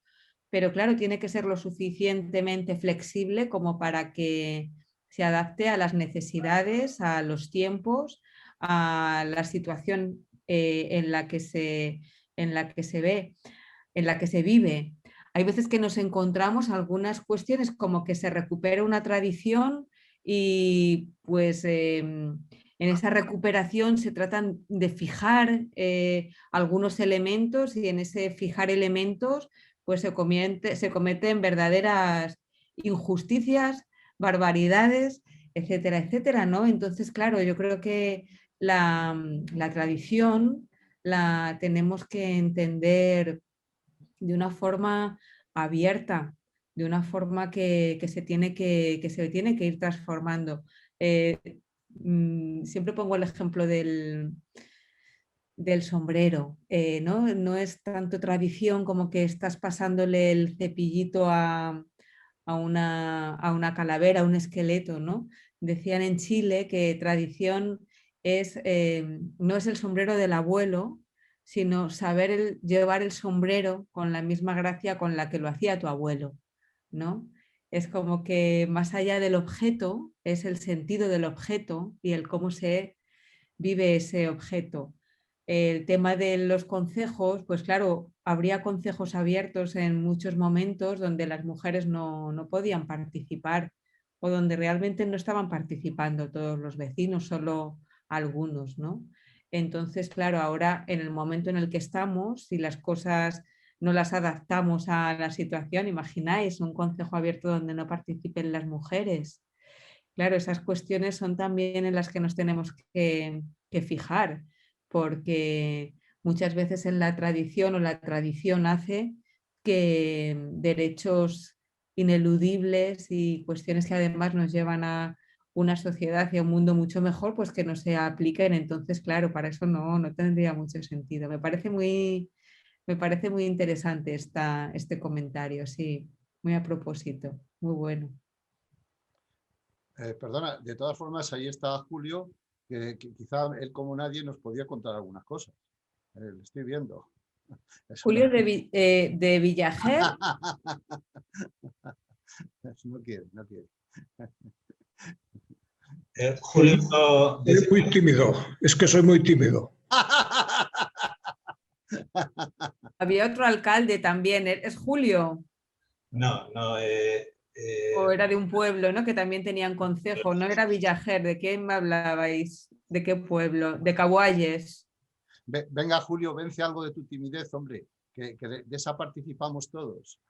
Pero claro, tiene que ser lo suficientemente flexible como para que se adapte a las necesidades, a los tiempos, a la situación en la que se ve, en la que se vive. Hay veces que nos encontramos algunas cuestiones como que se recupera una tradición y pues en esa recuperación se tratan de fijar algunos elementos y en ese fijar elementos pues se cometen verdaderas injusticias, barbaridades, etcétera, etcétera, ¿no? Entonces, claro, yo creo que la tradición la tenemos que entender de una forma abierta, de una forma que se tiene que ir transformando. Siempre pongo el ejemplo del sombrero, ¿no? No es tanto tradición como que estás pasándole el cepillito a una calavera, a un esqueleto, ¿no? Decían en Chile que tradición no es el sombrero del abuelo, sino saber llevar el sombrero con la misma gracia con la que lo hacía tu abuelo, ¿no? Es como que más allá del objeto, es el sentido del objeto y el cómo se vive ese objeto. El tema de los concejos, pues claro, habría concejos abiertos en muchos momentos donde las mujeres no podían participar o donde realmente no estaban participando todos los vecinos, solo algunos, ¿no? Entonces, claro, ahora en el momento en el que estamos, si las cosas no las adaptamos a la situación, imagináis un concejo abierto donde no participen las mujeres. Claro, esas cuestiones son también en las que nos tenemos que fijar, porque muchas veces en la tradición hace que derechos ineludibles y cuestiones que además nos llevan a una sociedad y a un mundo mucho mejor, pues que no se apliquen. Entonces, claro, para eso no tendría mucho sentido. Me parece muy interesante este comentario, sí, muy a propósito, muy bueno. Perdona, de todas formas, ahí está Julio, que quizá él como nadie nos podía contar algunas cosas. Lo estoy viendo. Julio de Villajer. No quiere, no quiere. Julio no... Soy muy tímido, es que soy muy tímido. Había otro alcalde también, ¿es Julio? No. O era de un pueblo, ¿no? Que también tenían concejo, no era Villajer. ¿De quién me hablabais? ¿De qué pueblo? De Caguayes. Venga, Julio, vence algo de tu timidez, hombre, que de esa participamos todos.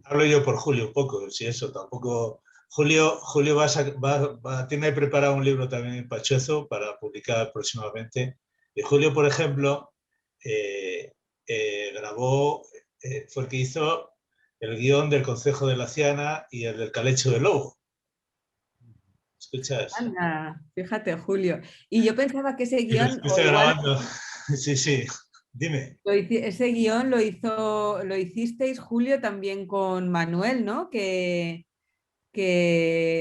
Hablo yo por Julio un poco, si eso tampoco... Julio tiene preparado un libro también en Pachuezo para publicar próximamente. Y Julio, por ejemplo, grabó, fue el que hizo el guión del Concejo de la Ciana y el del Calecho del Lobo. ¿Escuchas? Anda, fíjate, Julio. Y yo pensaba que ese guión... grabando. Sí, dime. Ese guión lo hicisteis, Julio, también con Manuel, ¿no? Que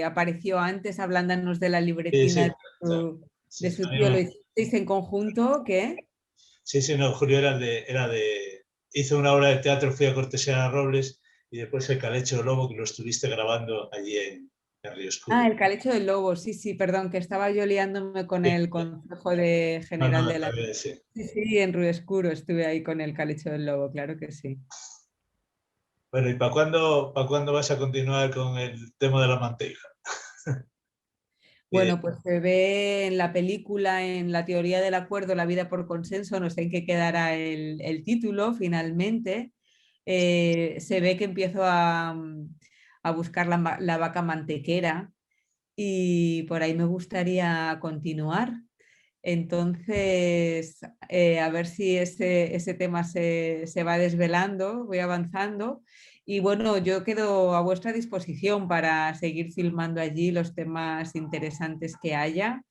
apareció antes hablándonos de la libretina de su tío. ¿Lo hicisteis en conjunto? ¿Qué? Sí, no, Julio hizo una obra de teatro, fui a Cortesía Robles, y después el Calecho del Lobo, que lo estuviste grabando allí en Río Oscuro. Ah, el Calecho del Lobo, sí, perdón, que estaba yo liándome con el Consejo General de la... Sí, en Río Oscuro estuve ahí con el Calecho del Lobo, claro que sí. Bueno, ¿y para cuándo vas a continuar con el tema de la manteca? Bueno, pues se ve en la película, en la teoría del acuerdo, la vida por consenso, no sé en qué quedará el título finalmente. Se ve que empiezo a buscar la vaca mantequera y por ahí me gustaría continuar. Entonces, a ver si ese tema se va desvelando, voy avanzando. Y bueno, yo quedo a vuestra disposición para seguir filmando allí los temas interesantes que haya.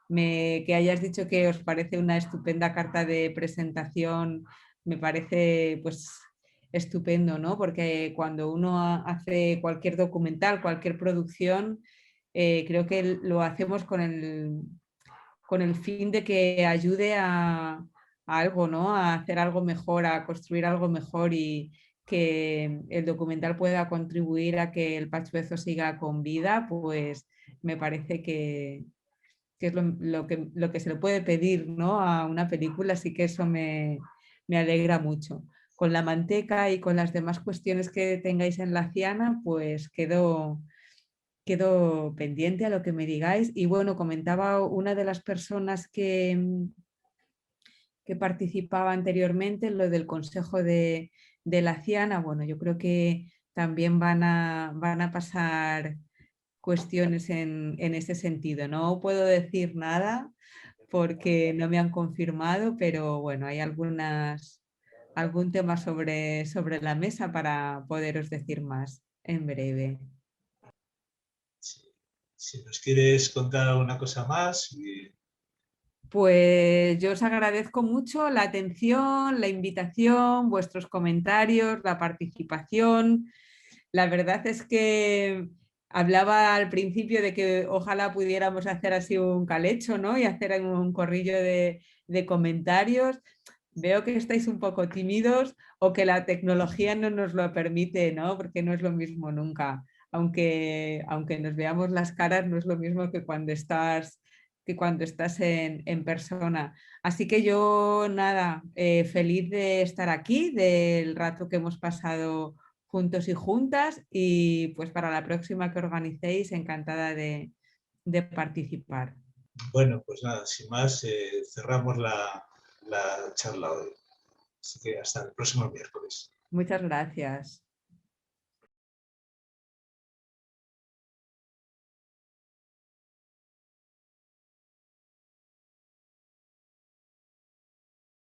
Que hayas dicho que os parece una estupenda carta de presentación, me parece pues estupendo, ¿no? Porque cuando uno hace cualquier documental, cualquier producción, creo que lo hacemos con el fin de que ayude a algo, ¿no? A hacer algo mejor, a construir algo mejor y que el documental pueda contribuir a que el Pachuezo siga con vida, pues me parece que es lo que se le puede pedir, ¿no? A una película, así que eso me alegra mucho. Con la manteca y con las demás cuestiones que tengáis en la Ciana, pues quedo pendiente a lo que me digáis. Y bueno, comentaba una de las personas que participaba anteriormente en lo del Consejo de la Ciana. Bueno, yo creo que también van a pasar cuestiones en ese sentido. No puedo decir nada porque no me han confirmado, pero bueno, hay algún tema sobre la mesa para poderos decir más en breve. Si nos quieres contar alguna cosa más. Pues yo os agradezco mucho la atención, la invitación, vuestros comentarios, la participación. La verdad es que hablaba al principio de que ojalá pudiéramos hacer así un calecho, ¿no? Y hacer un corrillo de comentarios. Veo que estáis un poco tímidos o que la tecnología no nos lo permite, ¿no? Porque no es lo mismo nunca. Aunque nos veamos las caras, no es lo mismo que cuando estás en persona. Así que yo, nada, feliz de estar aquí, del rato que hemos pasado juntos y juntas, y pues para la próxima que organicéis, encantada de participar. Bueno, pues nada, sin más, cerramos la charla hoy. Así que hasta el próximo miércoles. Muchas gracias.